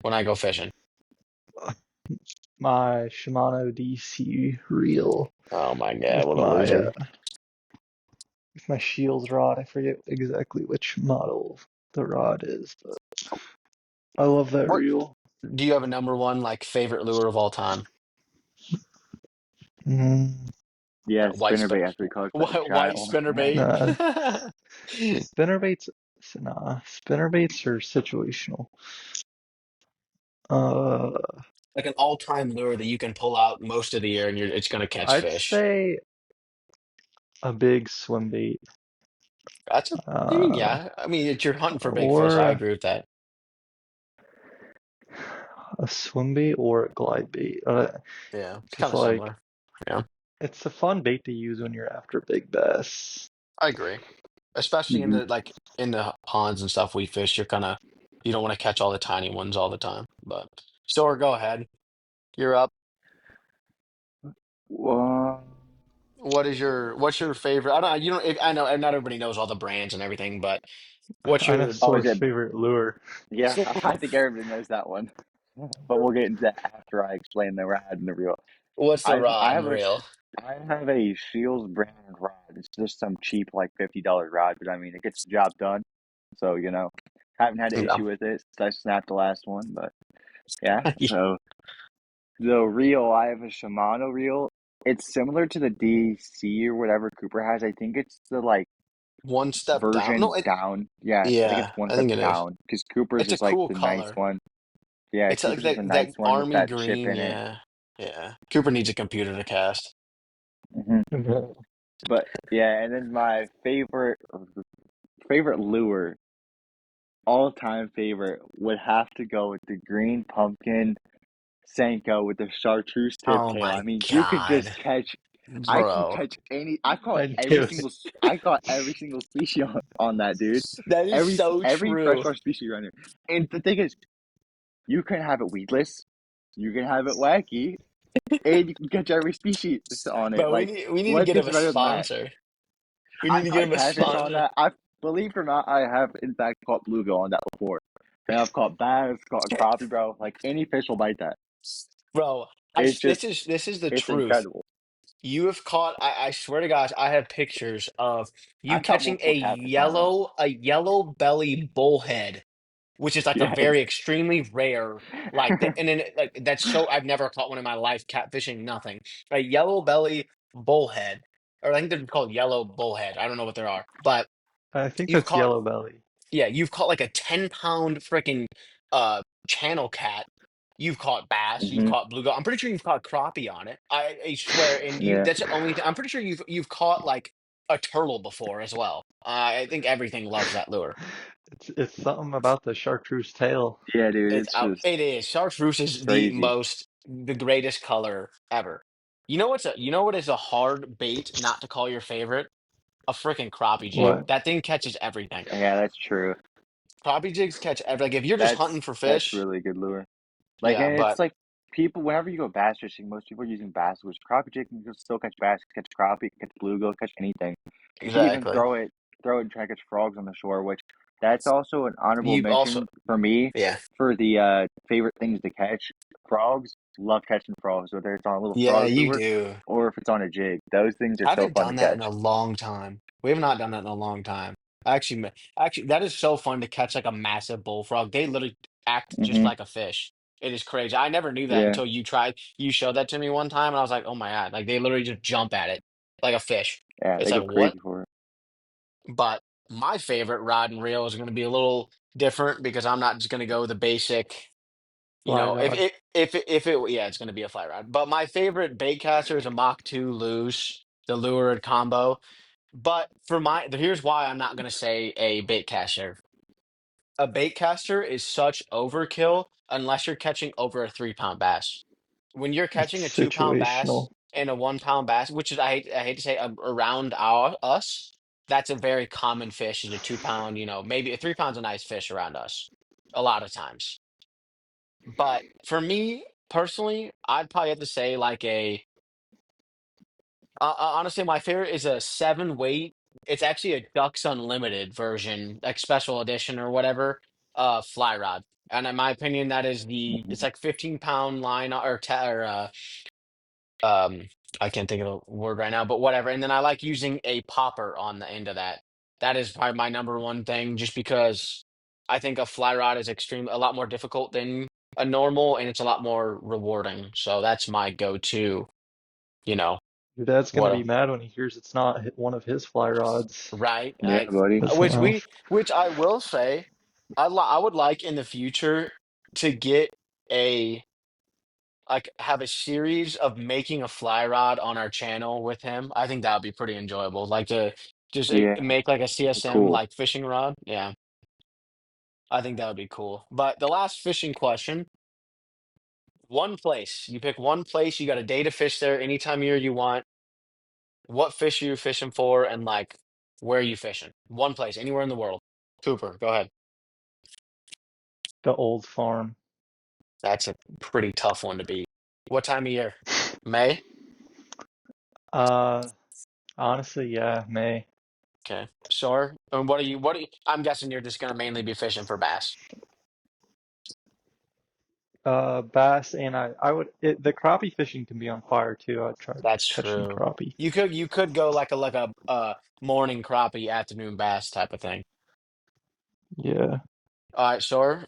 Speaker 1: when I go fishing.
Speaker 2: my Shimano DC reel
Speaker 1: Oh my God,
Speaker 2: with
Speaker 1: what a
Speaker 2: my
Speaker 1: loser!
Speaker 2: Shields rod. I forget exactly which model the rod is, but I love that
Speaker 1: What
Speaker 2: reel.
Speaker 1: do you have a number one like favorite lure of all time?
Speaker 2: Mm,
Speaker 3: yeah,
Speaker 1: White spin,
Speaker 3: spinnerbait after we caught that
Speaker 1: white
Speaker 3: giant one.
Speaker 1: spinner bait.
Speaker 2: nah, spinnerbaits. Nah, spinnerbaits are situational. Uh,
Speaker 1: Like an all-time lure that you can pull out most of the year and it's gonna catch
Speaker 2: I'd
Speaker 1: fish.
Speaker 2: say a big swim bait.
Speaker 1: That's a, I mean,
Speaker 2: Uh,
Speaker 1: yeah. I mean, you're hunting for big fish. I
Speaker 2: or
Speaker 1: agree with that.
Speaker 2: a swim bait or a glide bait.
Speaker 1: Yeah, it's kind
Speaker 2: Because
Speaker 1: of
Speaker 2: like
Speaker 1: similar. Yeah,
Speaker 2: it's a fun bait to use when you're after big bass.
Speaker 1: I agree. Especially in
Speaker 3: Hmm.
Speaker 1: the ponds and stuff we fish, you don't want to catch all the tiny ones all the time. But Store, go ahead. You're up.
Speaker 3: Well,
Speaker 1: What's your favorite? I don't you don't I know not everybody knows all the brands and everything, but what's
Speaker 2: I know
Speaker 1: your
Speaker 3: oh, is
Speaker 2: Sour's
Speaker 3: it?
Speaker 2: favorite lure.
Speaker 3: Yeah, I think everybody knows that one. But we'll get into that after I explain the rad and the reel.
Speaker 1: what's the
Speaker 3: I
Speaker 1: rod
Speaker 3: have
Speaker 1: and
Speaker 3: a
Speaker 1: reel?
Speaker 3: I have a Shields brand rod. It's just some cheap like $50 rod, but I mean it gets the job done. So haven't had an
Speaker 1: Yeah.
Speaker 3: issue with it since I snapped the last one. But yeah, so the reel I have a Shimano reel. It's similar to the DC or whatever Cooper has. I think it's the like
Speaker 1: One step down. No,
Speaker 3: version down. Yeah, I think it's
Speaker 1: yeah,
Speaker 3: one
Speaker 1: I
Speaker 3: step
Speaker 1: think it is.
Speaker 3: down because Cooper's
Speaker 1: It's a
Speaker 3: is like
Speaker 1: cool
Speaker 3: the nice
Speaker 1: color.
Speaker 3: one. Yeah,
Speaker 1: It's like
Speaker 3: Cooper's is
Speaker 1: that
Speaker 3: a
Speaker 1: that
Speaker 3: nice one with
Speaker 1: army
Speaker 3: that chip
Speaker 1: green,
Speaker 3: in it.
Speaker 1: yeah. Yeah. Cooper needs a computer to cast.
Speaker 3: Hmm.
Speaker 2: Mhm.
Speaker 3: But yeah, and then my favorite lure, all time favorite, would have to go with the green pumpkin Senko with the chartreuse tip
Speaker 1: Oh
Speaker 3: tail. I
Speaker 1: my
Speaker 3: mean, you could just
Speaker 1: God,
Speaker 3: catch. I can
Speaker 1: bro.
Speaker 3: catch any. I caught
Speaker 2: I
Speaker 3: every
Speaker 2: knew it.
Speaker 3: single. I caught every single species on that dude.
Speaker 1: That is so
Speaker 3: Every
Speaker 1: true.
Speaker 3: freshwater species around here. And the thing is, you can have it weedless, you can have it wacky, and you can catch every species on it.
Speaker 1: But we
Speaker 3: Like,
Speaker 1: need we need to
Speaker 3: what
Speaker 1: get him
Speaker 3: gets
Speaker 1: a
Speaker 3: better than that?
Speaker 1: sponsor. We need
Speaker 3: I've
Speaker 1: to get
Speaker 3: caught
Speaker 1: him a
Speaker 3: catfish on
Speaker 1: sponsor.
Speaker 3: that. I believe it or not, I have in fact caught bluegill on that before. And I've caught bass, caught crappie, bro. Like any fish will bite that.
Speaker 1: Bro,
Speaker 3: It's just,
Speaker 1: this is the
Speaker 3: it's
Speaker 1: truth.
Speaker 3: incredible.
Speaker 1: You have caught, I swear to gosh, I have pictures of you
Speaker 3: I've caught
Speaker 1: catching
Speaker 3: multiple catfish on this.
Speaker 1: a yellow belly bullhead, which is like a very
Speaker 3: Yes.
Speaker 1: extremely rare, and then like that's so I've never caught one in my life catfishing, nothing. A yellow belly bullhead, or I think they're called yellow bullhead. I don't know what there are, but
Speaker 2: I think
Speaker 1: you've
Speaker 2: that's
Speaker 1: caught
Speaker 2: yellow belly.
Speaker 1: yeah, you've caught like a 10-pound freaking channel cat. You've caught bass, you've
Speaker 3: Hmm.
Speaker 1: caught bluegill. I'm pretty sure you've caught crappie on it. I swear, and you
Speaker 3: Yeah.
Speaker 1: that's the only thing. I'm pretty sure you've caught like a turtle before as well. I think everything loves that lure.
Speaker 2: It's something about the chartreuse tail.
Speaker 3: Yeah, dude.
Speaker 1: It's
Speaker 3: It's
Speaker 1: out.
Speaker 3: just
Speaker 1: It is. Chartreuse is
Speaker 3: crazy.
Speaker 1: the greatest color ever. You know what is a hard bait not to call your favorite? A freaking crappie jig.
Speaker 2: What?
Speaker 1: That thing catches everything.
Speaker 3: Yeah, that's true.
Speaker 1: Crappie jigs catch every like if you're just hunting for
Speaker 3: That's
Speaker 1: fish,
Speaker 3: really good lure. Like,
Speaker 1: yeah,
Speaker 3: and it's
Speaker 1: but
Speaker 3: like people, whenever you go bass fishing, most people are using bass, which crappie jig can still catch bass, catch crappie, catch bluegill, catch anything. You can even
Speaker 1: exactly.
Speaker 3: throw it and try to catch frogs on the shore, which that's also an honorable
Speaker 1: You also
Speaker 3: mention for me
Speaker 1: yeah.
Speaker 3: for the favorite things to catch. Frogs, love catching frogs, whether it's on a little
Speaker 1: Yeah,
Speaker 3: frog
Speaker 1: you
Speaker 3: lure
Speaker 1: do.
Speaker 3: or if it's on a jig. Those things are
Speaker 1: I
Speaker 3: so
Speaker 1: haven't
Speaker 3: fun to
Speaker 1: done that in a
Speaker 3: catch.
Speaker 1: long time. We have not done that in a long time. Actually, that is so fun to catch like a massive bullfrog. They literally act just
Speaker 3: Hmm.
Speaker 1: like a fish. It is crazy. I never knew that
Speaker 3: Yeah,
Speaker 1: until you showed that to me one time, and I was like, oh my God, like they literally just jump at it like a fish.
Speaker 3: yeah,
Speaker 1: It's
Speaker 3: they
Speaker 1: like
Speaker 3: go
Speaker 1: what?
Speaker 3: crazy for it.
Speaker 1: But my favorite rod and reel is going to be a little different because I'm not just going to go the basic. You
Speaker 2: Fly
Speaker 1: know,
Speaker 2: rod.
Speaker 1: if it yeah, it's gonna be a fly rod. But my favorite bait caster is a Mach 2 Luge, the lure and combo. But here's why I'm not gonna say a bait caster. A bait caster is such overkill unless you're catching over a 3-pound bass. When you're
Speaker 2: It's
Speaker 1: catching a 2-pound bass
Speaker 2: situational.
Speaker 1: and a 1-pound bass, which is I hate to say around us, that's a very common fish is a 2-pound. You know, maybe a 3 pound's a nice fish around us, a lot of times. But for me personally, I'd probably have to say like honestly, my favorite is a 7 weight. It's actually a Ducks Unlimited version, like special edition or whatever, fly rod. And in my opinion, that is it's
Speaker 3: Mhm.
Speaker 1: like 15-pound line um, I can't think of the word right now, but whatever. And then I like using a popper on the end of that. That is probably my number one thing, just because I think a fly rod is a lot more difficult than a normal, and it's a lot more rewarding. So that's my go-to, you know,
Speaker 2: Your dad's gonna
Speaker 1: what
Speaker 2: be mad when he hears it's not one of his fly rods.
Speaker 1: right?
Speaker 3: Yeah, buddy.
Speaker 2: Pissing off.
Speaker 1: Which I will say, I would like in the future to get a like have a series of making a fly rod on our channel with him. I think that would be pretty enjoyable. Like to just
Speaker 3: Yeah,
Speaker 1: make like a CSM
Speaker 3: cool.
Speaker 1: like fishing rod. Yeah, I think that would be cool. But the last fishing question, one place. You pick one place, you got a day to fish there anytime of year you want. What fish are you fishing for and like where are you fishing? One place, anywhere in the world. Cooper, go ahead.
Speaker 2: The old farm.
Speaker 1: That's a pretty tough one to beat. What time of year? May?
Speaker 2: Uh, honestly, yeah, May.
Speaker 1: Okay. Sure. And what are you, I'm guessing you're just gonna mainly be fishing for bass.
Speaker 2: Bass and the crappie fishing can be on fire too. I'd try
Speaker 1: That's
Speaker 2: catching
Speaker 1: true.
Speaker 2: crappie.
Speaker 1: You could go like a morning crappie, afternoon bass type of thing.
Speaker 2: Yeah,
Speaker 1: All right, sure.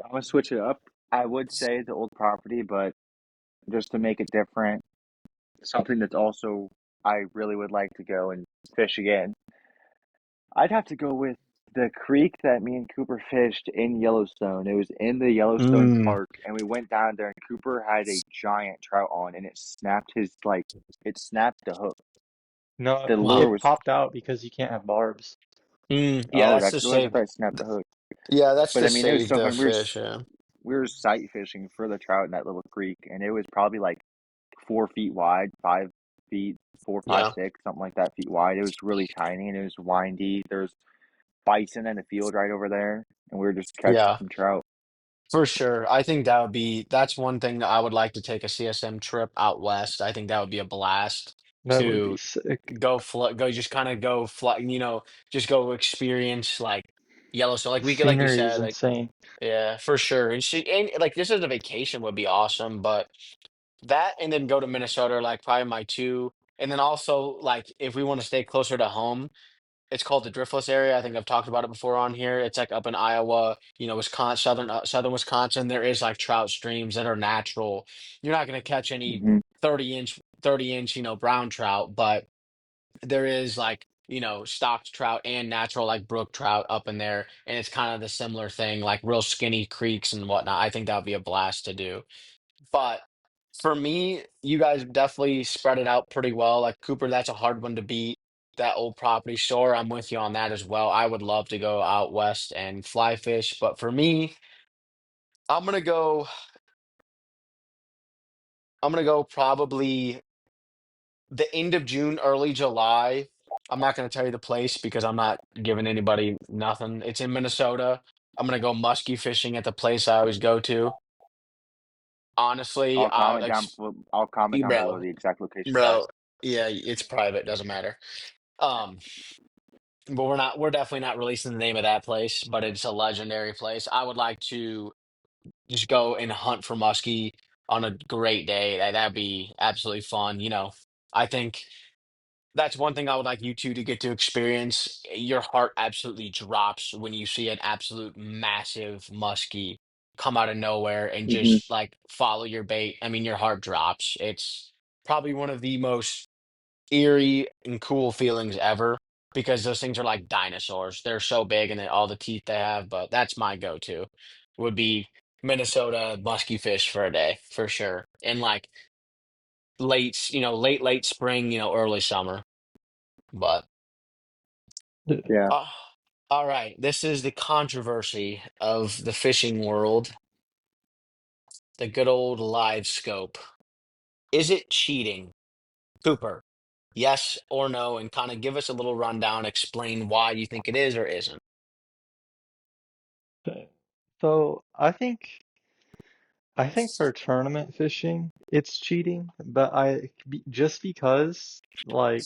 Speaker 3: I'm gonna switch it up. I would say the old property, but just to make it different, something that's also I really would like to go and fish again. I'd have to go with the creek that me and Cooper fished in Yellowstone. It was in the Yellowstone
Speaker 1: Mm.
Speaker 3: Park, and we went down there, and Cooper had a giant trout on, and it snapped the hook.
Speaker 2: no,
Speaker 3: The lure
Speaker 1: Wow.
Speaker 2: it
Speaker 3: was,
Speaker 2: popped out because you can't have barbs.
Speaker 1: Yeah,
Speaker 3: oh,
Speaker 1: that's
Speaker 3: that's
Speaker 1: to
Speaker 3: what I
Speaker 1: save.
Speaker 3: thought it snapped the hook.
Speaker 1: Yeah, that's
Speaker 3: But
Speaker 1: to
Speaker 3: I mean, it was
Speaker 1: save
Speaker 3: so
Speaker 1: the
Speaker 3: fun.
Speaker 1: fish. Yeah.
Speaker 3: We were sight fishing for the trout in that little creek, and it was probably like 4 feet wide, 5 feet, four, five,
Speaker 1: Yeah.
Speaker 3: 6, something like that feet wide. It was really tiny and it was windy. There's bison in the field right over there, and we were just catching
Speaker 1: Yeah.
Speaker 3: some trout.
Speaker 1: For sure. That's one thing that I would like to take a CSM trip out west. I think that would be a blast
Speaker 2: That would be
Speaker 1: to
Speaker 2: sick.
Speaker 1: go just kind of go fly, just go experience like Yellowstone. Like
Speaker 2: The
Speaker 1: like you
Speaker 2: scenery is
Speaker 1: said, like
Speaker 2: insane.
Speaker 1: yeah, for sure. And like this as a vacation would be awesome, but That and then go to Minnesota, like probably my two. And then also like if we want to stay closer to home, it's called the Driftless area. I think I've talked about it before on here. It's like up in Iowa, Wisconsin, southern Wisconsin. There is like trout streams that are natural. You're not going to catch any
Speaker 3: Hmm.
Speaker 1: 30 inch, brown trout, but there is like, stocked trout and natural like brook trout up in there. And it's kind of the similar thing, like real skinny creeks and whatnot. I think that would be a blast to do. But for me, you guys definitely spread it out pretty well. Like Cooper, that's a hard one to beat. That old property shore, I'm with you on that as well. I would love to go out west and fly fish, but for me, I'm gonna go. I'm gonna go probably the end of June, early July. I'm not gonna tell you the place because I'm not giving anybody nothing. It's in Minnesota. I'm gonna go muskie fishing at the place I always go to. Honestly,
Speaker 3: I'll comment down. I'll comment down below
Speaker 1: bro,
Speaker 3: the exact location, guys.
Speaker 1: bro, yeah, it's private, doesn't matter. Um, but we're definitely not releasing the name of that place, but it's a legendary place. I would like to just go and hunt for muskie on a great day. That'd be absolutely fun. I think that's one thing I would like you two to get to experience. Your heart absolutely drops when you see an absolute massive muskie come out of nowhere and
Speaker 3: Hmm.
Speaker 1: just like follow your bait. I mean, your heart drops. It's probably one of the most eerie and cool feelings ever because those things are like dinosaurs. They're so big and all the teeth they have, but that's my go-to would be Minnesota musky fish for a day for sure. And like late spring, early summer. But
Speaker 3: Yeah.
Speaker 1: uh, all right, this is the controversy of the fishing world, the good old live scope. Is it cheating? Cooper, yes or no, and kind of give us a little rundown, explain why you think it is or isn't.
Speaker 2: So I think for tournament fishing, it's cheating, but just because like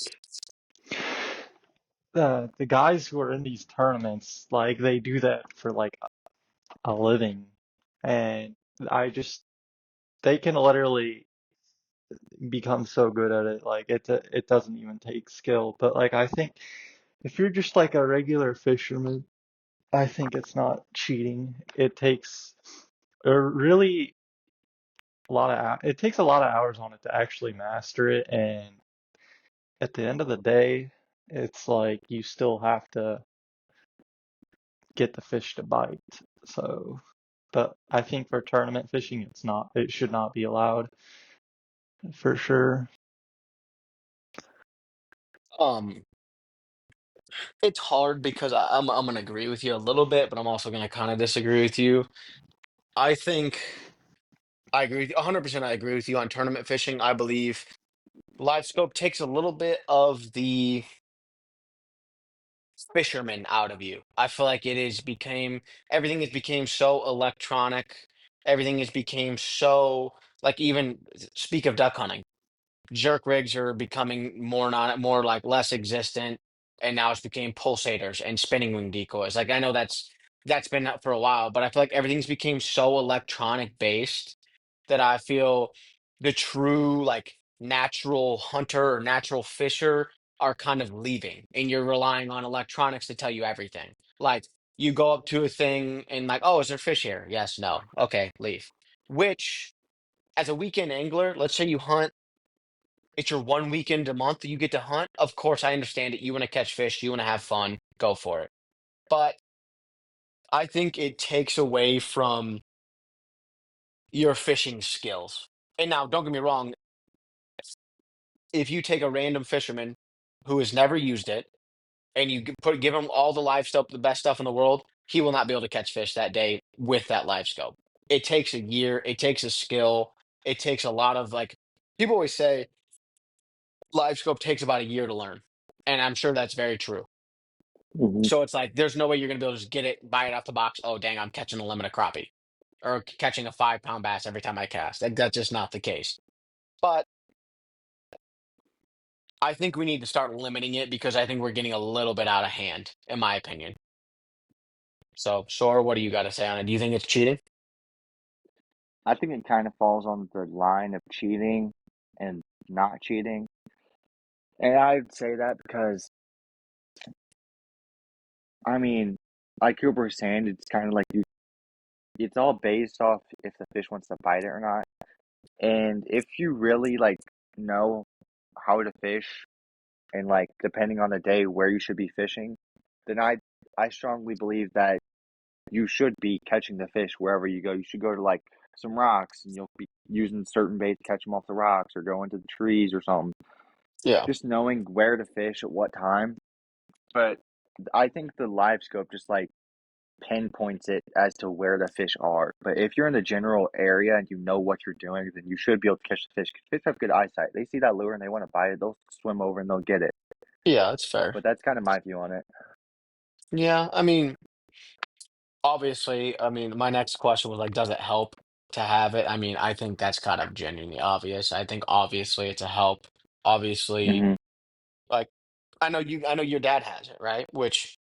Speaker 2: the guys who are in these tournaments, like they do that for like a living, and I just they can literally become so good at it, like it doesn't even take skill. But like I think if you're just like a regular fisherman, I think it's not cheating. It takes really it takes a lot of hours on it to actually master it, and at the end of the day, it's like you still have to get the fish to bite. So, but I think for tournament fishing, it should not be allowed for sure.
Speaker 1: Um, it's hard because I'm gonna agree with you a little bit, but I'm also gonna kind of disagree with you. I think I agree with you 100%. I agree with you on tournament fishing. I believe live scope takes a little bit of the fisherman out of you. I feel like it is became everything has became so electronic. Everything has became so like even speak of duck hunting. Jerk rigs are becoming more like less existent, and now it's became pulsators and spinning wing decoys. Like I know that's been up for a while, but I feel like everything's became so electronic based that I feel the true like natural hunter or natural fisher are kind of leaving, and you're relying on electronics to tell you everything. Like you go up to a thing and like, oh, is there fish here? Yes, no, okay, leave. Which as a weekend angler, let's say you hunt, it's your one weekend a month that you get to hunt. Of course, I understand it. You want to catch fish, you want to have fun, go for it. But I think it takes away from your fishing skills. And now, don't get me wrong, if you take a random fisherman who has never used it and give him all the live scope, the best stuff in the world, he will not be able to catch fish that day with that live scope. It takes a year, it takes a skill, it takes a lot of like people always say live scope takes about a year to learn. And I'm sure that's very true.
Speaker 3: Hmm.
Speaker 1: So it's like there's no way you're gonna be able to just get it, buy it off the box. Oh dang, I'm catching a limit of crappie or catching a 5 pound bass every time I cast. That's just not the case. But I think we need to start limiting it because I think we're getting a little bit out of hand, in my opinion. So, Sora, what do you got to say on it? Do you think it's cheating?
Speaker 3: I think it kind of falls on the line of cheating and not cheating. And I'd say that because, I mean, like Cooper was saying, it's kind of like it's all based off if the fish wants to bite it or not. And if you really like know how to fish and like depending on the day where you should be fishing, then I strongly believe that you should be catching the fish wherever you go. You should go to like some rocks and you'll be using certain bait to catch them off the rocks or go into the trees or something.
Speaker 1: Yeah.
Speaker 3: Just knowing where to fish at what time. But I think the live scope just like pinpoints it as to where the fish are. But if you're in the general area and you know what you're doing, then you should be able to catch the fish. 'Cause fish have good eyesight. They see that lure and they want to bite it, they'll swim over and they'll get it.
Speaker 1: Yeah, that's fair.
Speaker 3: But that's kind of my view on it.
Speaker 1: Yeah, I mean, obviously, I mean, my next question was like, does it help to have it? I mean, I think that's kind of genuinely obvious. I think obviously it's a help. Obviously,
Speaker 3: Hmm.
Speaker 1: like I know your dad has it, right? Which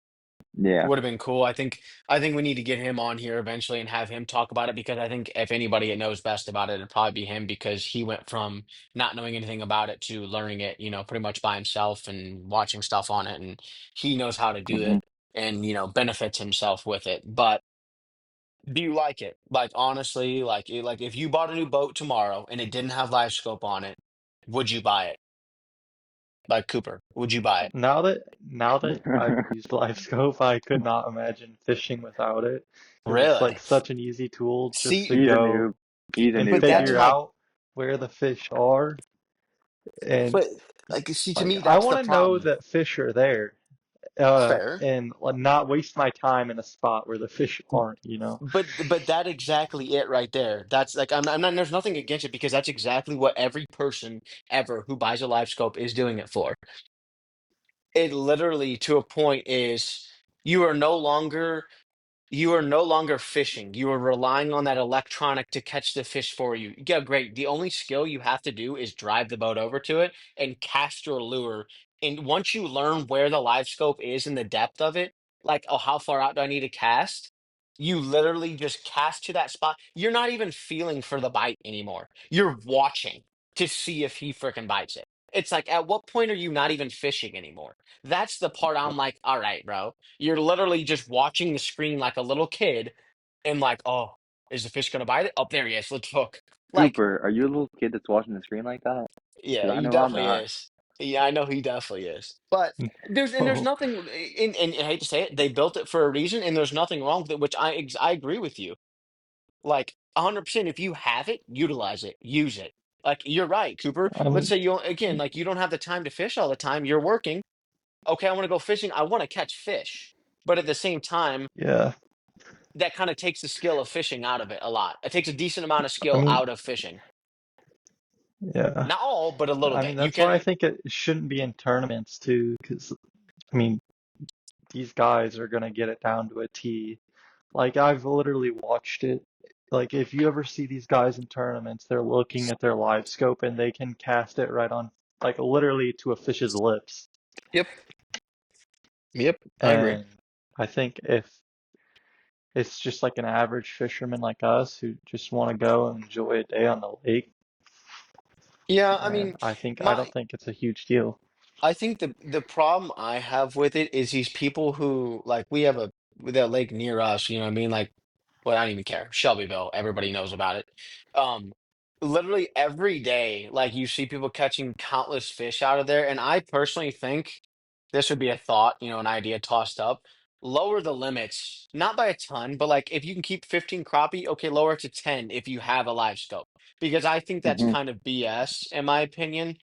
Speaker 3: Yeah.
Speaker 1: would have been cool. I think we need to get him on here eventually and have him talk about it because I think if anybody knows best about it, it'd probably be him because he went from not knowing anything about it to learning it, pretty much by himself and watching stuff on it, and he knows how to do
Speaker 3: Hmm.
Speaker 1: it and benefits himself with it. But do you like it? Like honestly, like if you bought a new boat tomorrow and it didn't have live scope on it, would you buy it? Like Cooper, would you buy it?
Speaker 2: Now that I've used LiveScope, I could not imagine fishing without it because it's like
Speaker 1: Really?
Speaker 2: such an easy tool just to
Speaker 1: See,
Speaker 3: He's a
Speaker 2: go
Speaker 3: noob. He's a
Speaker 2: and
Speaker 3: noob,
Speaker 1: but that's
Speaker 3: guys.
Speaker 2: figure
Speaker 1: my
Speaker 2: out where the fish are. And
Speaker 1: but like see to
Speaker 2: like
Speaker 1: me
Speaker 2: I
Speaker 1: that's the
Speaker 2: want to know
Speaker 1: problem.
Speaker 2: that fish are there,
Speaker 1: Fair.
Speaker 2: and like, not waste my time in a spot where the fish aren't, you know?
Speaker 1: But that exactly it right there. That's like I'm not there's nothing against it because that's exactly what every person ever who buys a live scope is doing it for. It literally to a point is you are no longer you are no longer fishing. You are relying on that electronic to catch the fish for you. Yeah, great. The only skill you have to do is drive the boat over to it and cast your lure. And once you learn where the live scope is and the depth of it, like, oh, how far out do I need to cast? You literally just cast to that spot. You're not even feeling for the bite anymore. You're watching to see if he freaking bites it. It's like, at what point are you not even fishing anymore? That's the part I'm like, all right, bro. You're literally just watching the screen like a little kid and like, oh, is the fish gonna bite it? Oh, there he is. Let's hook. Like,
Speaker 3: Cooper, are you a little kid that's watching the screen like that?
Speaker 1: yeah,
Speaker 3: Because I
Speaker 1: he
Speaker 3: know I'm
Speaker 1: definitely
Speaker 3: not.
Speaker 1: is. Yeah, I know he definitely is. But there's
Speaker 2: Oh,
Speaker 1: nothing and I hate to say it, they built it for a reason and there's nothing wrong with it, which I agree with you. Like 100% if you have it, utilize it, use it. Like you're right, Cooper.
Speaker 2: I
Speaker 1: Let's
Speaker 2: mean,
Speaker 1: say you again, like you don't have the time to fish all the time, you're working. Okay, I want to go fishing. I want to catch fish. But at the same time,
Speaker 2: yeah,
Speaker 1: that kind of takes the skill of fishing out of it a lot. It takes a decent amount of
Speaker 2: I
Speaker 1: skill
Speaker 2: mean,
Speaker 1: out of fishing.
Speaker 2: yeah.
Speaker 1: Not all, but a little
Speaker 2: I mean,
Speaker 1: bit. You
Speaker 2: that's why I
Speaker 1: can,
Speaker 2: think it shouldn't be in tournaments too, because I mean, these guys are gonna get it down to a T. Like I've literally watched it. Like if you ever see these guys in tournaments, they're looking at their live scope and they can cast it right on, like literally to a fish's lips.
Speaker 1: yep, yep, I agree.
Speaker 2: And I think if it's just like an average fisherman like us who just want to go and enjoy a day on the lake,
Speaker 1: Yeah, I
Speaker 2: and
Speaker 1: mean,
Speaker 2: I
Speaker 1: my
Speaker 2: don't think it's a huge deal.
Speaker 1: I think the problem I have with it is these people who like we have a with that lake near us, you know what I mean? Like, well, I don't even care. Shelbyville, everybody knows about it. Um, literally every day, like you see people catching countless fish out of there, and I personally think this would be a thought, an idea tossed up. Lower the limits, not by a ton, but like if you can keep 15 crappie, okay, lower it to 10 if you have a live scope. Because I think that's
Speaker 3: Hmm.
Speaker 1: kind of BS, in my opinion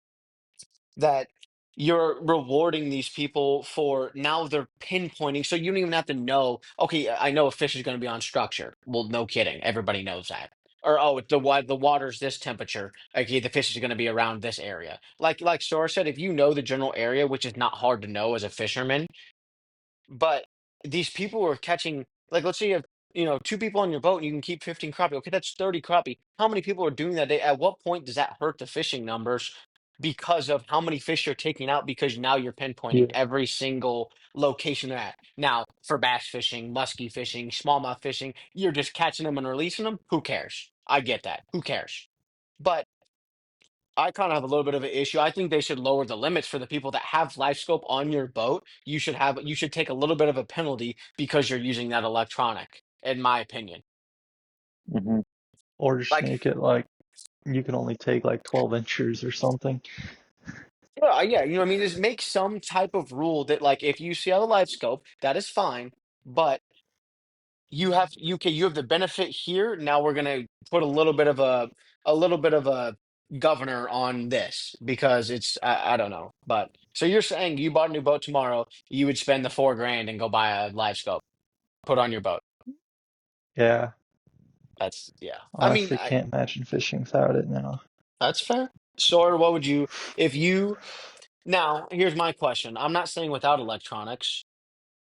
Speaker 1: that you're rewarding these people for now they're pinpointing so you don't even have to know okay I know a fish is going to be on structure well no kidding everybody knows that or oh the water's this temperature okay the fish is going to be around this area like Sora said if you know the general area which is not hard to know as a fisherman but these people were catching, like, let's say you have, two people on your boat and you can keep 15 crappie. Okay, that's 30 crappie. How many people are doing that day? At what point does that hurt the fishing numbers because of how many fish you're taking out? Because now you're pinpointing
Speaker 2: Yeah.
Speaker 1: every single location they're at. Now, for bass fishing, musky fishing, smallmouth fishing, you're just catching them and releasing them. Who cares? I get that. Who cares? But I kind of have a little bit of an issue. I think they should lower the limits for the people that have life scope on your boat. You should take a little bit of a penalty because you're using that electronic, in my opinion.
Speaker 3: Hmm.
Speaker 2: Or just
Speaker 1: Like,
Speaker 2: make it like you can only take like 12 inches or something.
Speaker 1: yeah, you know what I mean? Just make some type of rule that like if you see out a life scope, that is fine, but you have the benefit here. Now we're gonna put a little bit of a governor on this because I don't know. But so you're saying you bought a new boat tomorrow, you would spend the 4 grand and go buy a live scope, put on your boat.
Speaker 2: Yeah,
Speaker 1: That's yeah. I mean,
Speaker 2: honestly can't imagine fishing without it now.
Speaker 1: that's fair. Sawyer, what would you if you now here's my question. I'm not saying without electronics,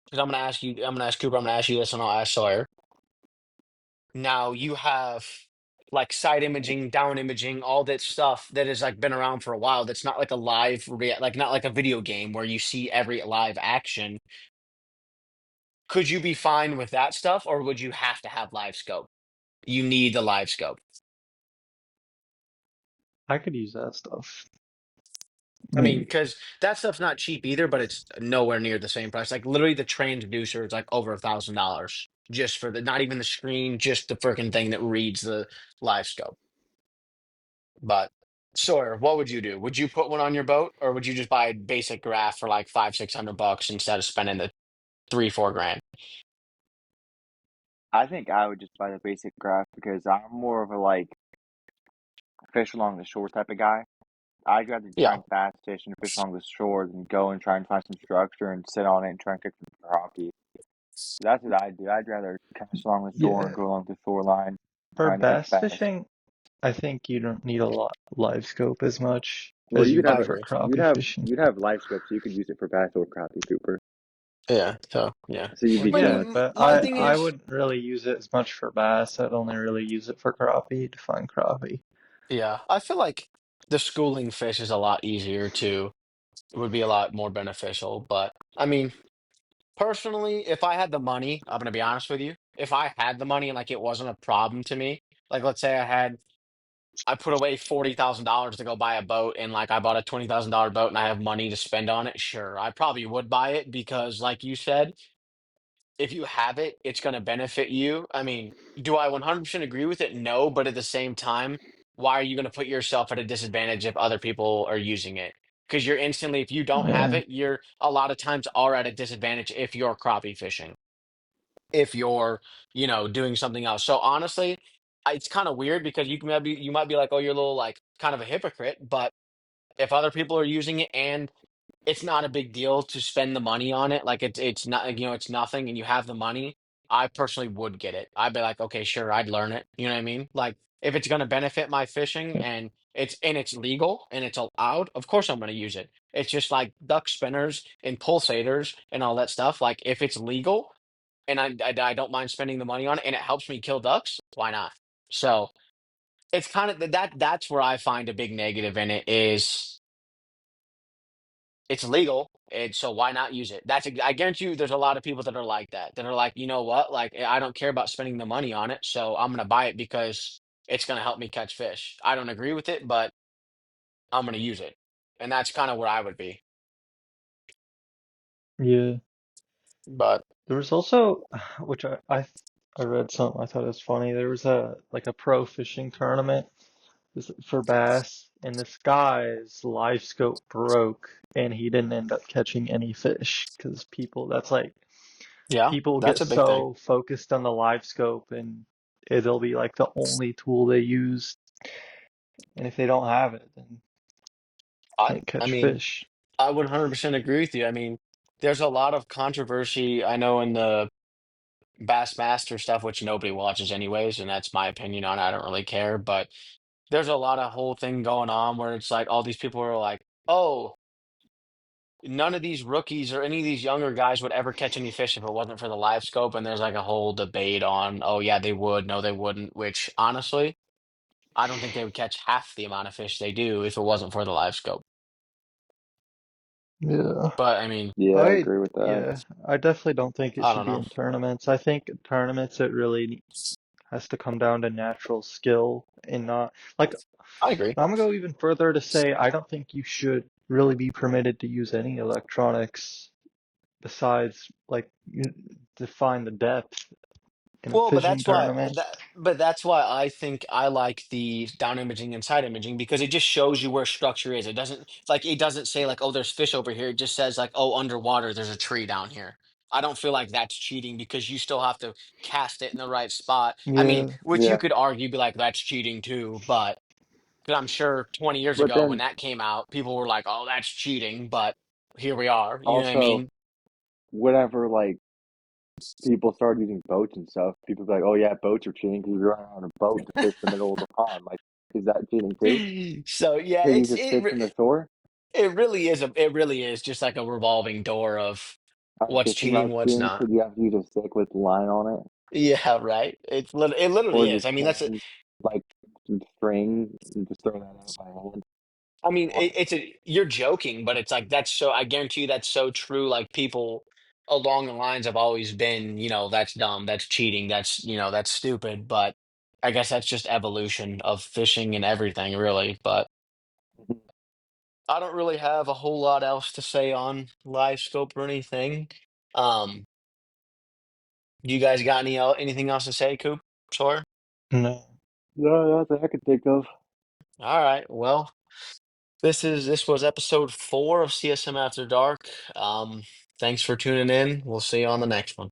Speaker 1: because I'm gonna ask Cooper, I'm gonna ask you this, and I'll ask Sawyer. Now you have like side imaging, down imaging, all that stuff that has like been around for a while. That's not like a like not like a video game where you see every live action. Could you be fine with that stuff, or would you have to have live scope? You need the live scope.
Speaker 2: I could use that stuff. I
Speaker 1: I mean,
Speaker 2: mean,
Speaker 1: because that stuff's not cheap either, but it's nowhere near the same price. Like literally, the transducer is like over $1,000 just for the not even the screen, just the freaking thing that reads the live scope. But Sawyer, what would you do? Would you put one on your boat, or would you just buy a basic graph for like 500-600 bucks instead of spending the 3-4 grand?
Speaker 3: I think I would just buy the basic graph because I'm more of a like fish along the shore type of guy. I'd rather try
Speaker 1: Yeah,
Speaker 3: and fast fish and fish along the shore than go and try and find some structure and sit on it and try and catch some crappie. That's what I do. I'd rather cast along the shore and
Speaker 2: yeah,
Speaker 3: go along the shoreline
Speaker 2: for
Speaker 3: trying to catch
Speaker 2: bass
Speaker 3: bass.
Speaker 2: fishing, I think you don't need a lot live scope as much
Speaker 3: Well,
Speaker 2: as
Speaker 3: you
Speaker 2: you
Speaker 3: could
Speaker 1: I
Speaker 2: do
Speaker 3: have a
Speaker 2: for
Speaker 1: agree.
Speaker 2: crappie fishing.
Speaker 3: you'd have live scope, so you could use it for bass or crappie, Cooper.
Speaker 1: Yeah, so yeah.
Speaker 3: So you'd
Speaker 2: Well,
Speaker 3: be
Speaker 1: I
Speaker 2: yeah,
Speaker 3: good.
Speaker 1: mean,
Speaker 2: but
Speaker 1: my
Speaker 2: I
Speaker 1: thing
Speaker 2: I
Speaker 1: is,
Speaker 2: wouldn't really use it as much for bass. I'd only really use it for crappie to find crappie.
Speaker 1: yeah, I feel like the schooling fish is a lot easier to, it would be a lot more beneficial. But I mean, personally, if I had the money, I'm gonna be honest with you. If I had the money and like it wasn't a problem to me, like let's say I put away $40,000 to go buy a boat, and like I bought a $20,000 boat and I have money to spend on it. Sure, I probably would buy it because, like you said, if you have it, it's going to benefit you. I mean, do I 100% agree with it? No, but at the same time, why are you going to put yourself at a disadvantage if other people are using it? Because you're instantly, if you don't have
Speaker 2: Yeah,
Speaker 1: it, you're a lot of times are at a disadvantage if you're crappie fishing, if you're, doing something else. So honestly, it's kind of weird because you might be like, oh, you're a little like kind of a hypocrite, but if other people are using it and it's not a big deal to spend the money on it, like it's not, it's nothing, and you have the money, I personally would get it. I'd be like, okay, sure, I'd learn it. You know what I mean? Like if it's gonna benefit my fishing and it's legal and it's allowed, of course I'm gonna use it. It's just like duck spinners and pulsators and all that stuff. Like if it's legal and I don't mind spending the money on it and it helps me kill ducks, why not? So it's kind of that's where I find a big negative in it is it's legal, and so why not use it? I guarantee you there's a lot of people that are like that, that are like, you know what? Like I don't care about spending the money on it, so I'm gonna buy it because it's gonna help me catch fish. I don't agree with it, but I'm gonna use it. And that's kind of where I would be.
Speaker 2: yeah.
Speaker 1: But
Speaker 2: There was also, which I read something I thought it was funny. There was a like a pro fishing tournament for bass, and this guy's live scope broke, and he didn't end up catching any fish because that's like
Speaker 1: yeah,
Speaker 2: people
Speaker 1: that's
Speaker 2: get
Speaker 1: a big thing.
Speaker 2: so focused on the live scope, and it'll be like the only tool they use, and if they don't have it, then can't
Speaker 1: I
Speaker 2: catch
Speaker 1: mean,
Speaker 2: fish.
Speaker 1: I would 100% agree with you. I mean, there's a lot of controversy I know in the Bassmaster stuff, which nobody watches anyways, and that's my opinion on it. I don't really care, but there's a lot of whole thing going on where it's like all these people are like, oh, none of these rookies or any of these younger guys would ever catch any fish if it wasn't for the live scope. And there's like a whole debate on, oh, yeah, they would, no, they wouldn't, which honestly, I don't think they would catch half the amount of fish they do if it wasn't for the live scope.
Speaker 2: Yeah.
Speaker 1: But I mean,
Speaker 3: Yeah, I agree with that.
Speaker 2: Yeah, I definitely don't think it
Speaker 1: I
Speaker 2: should
Speaker 1: don't
Speaker 2: be
Speaker 1: know.
Speaker 2: in tournaments. I think tournaments it really has to come down to natural skill and not like
Speaker 1: I agree.
Speaker 2: I'm gonna go even further to say I don't think you should really be permitted to use any electronics besides like you define the depth in a
Speaker 1: Well, but
Speaker 2: fishing
Speaker 1: that's why
Speaker 2: tournament.
Speaker 1: that's why I think I like the down imaging and side imaging because it just shows you where structure is. It doesn't like it doesn't say like, oh, there's fish over here. It just says like, oh, underwater there's a tree down here. I don't feel like that's cheating because you still have to cast it in the right spot. I mean,
Speaker 2: Yeah.
Speaker 1: which you
Speaker 3: Yeah,
Speaker 1: could argue be like that's cheating too, but 'cause I'm sure 20 years
Speaker 3: but
Speaker 1: ago when
Speaker 3: then
Speaker 1: that came out, people were like, oh, that's cheating, but here we are. You know what I
Speaker 3: also
Speaker 1: mean?
Speaker 3: whenever like people started using boats and stuff, people be like, "Oh yeah, boats are cheating because you're on a boat to fish the middle of the pond." Like, is that cheating too?
Speaker 1: So yeah,
Speaker 3: Can you just fish from the shore?
Speaker 1: it really is just like a revolving door of
Speaker 3: Are
Speaker 1: what's
Speaker 3: fishing
Speaker 1: cheating,
Speaker 3: rods
Speaker 1: what's
Speaker 3: cheating?
Speaker 1: not.
Speaker 3: Should you have to use a stick with line on it,
Speaker 1: Yeah, right. It literally
Speaker 3: or
Speaker 1: is.
Speaker 3: just
Speaker 1: I mean, that's it.
Speaker 3: cans like some string and just throw that out by hand?
Speaker 1: I mean,
Speaker 3: Or
Speaker 1: you're joking, but it's like that's so I guarantee you that's so true. Like people along the lines have always been, that's dumb, that's cheating, that's stupid, but I guess that's just evolution of fishing and everything, really. But I don't really have a whole lot else to say on live scope or anything. Um, you guys got anything else to say, Coop? Sure.
Speaker 2: No.
Speaker 3: no, nothing I could think of.
Speaker 1: All right. Well, this was episode 4 of CSM After Dark. Thanks for tuning in. We'll see you on the next one.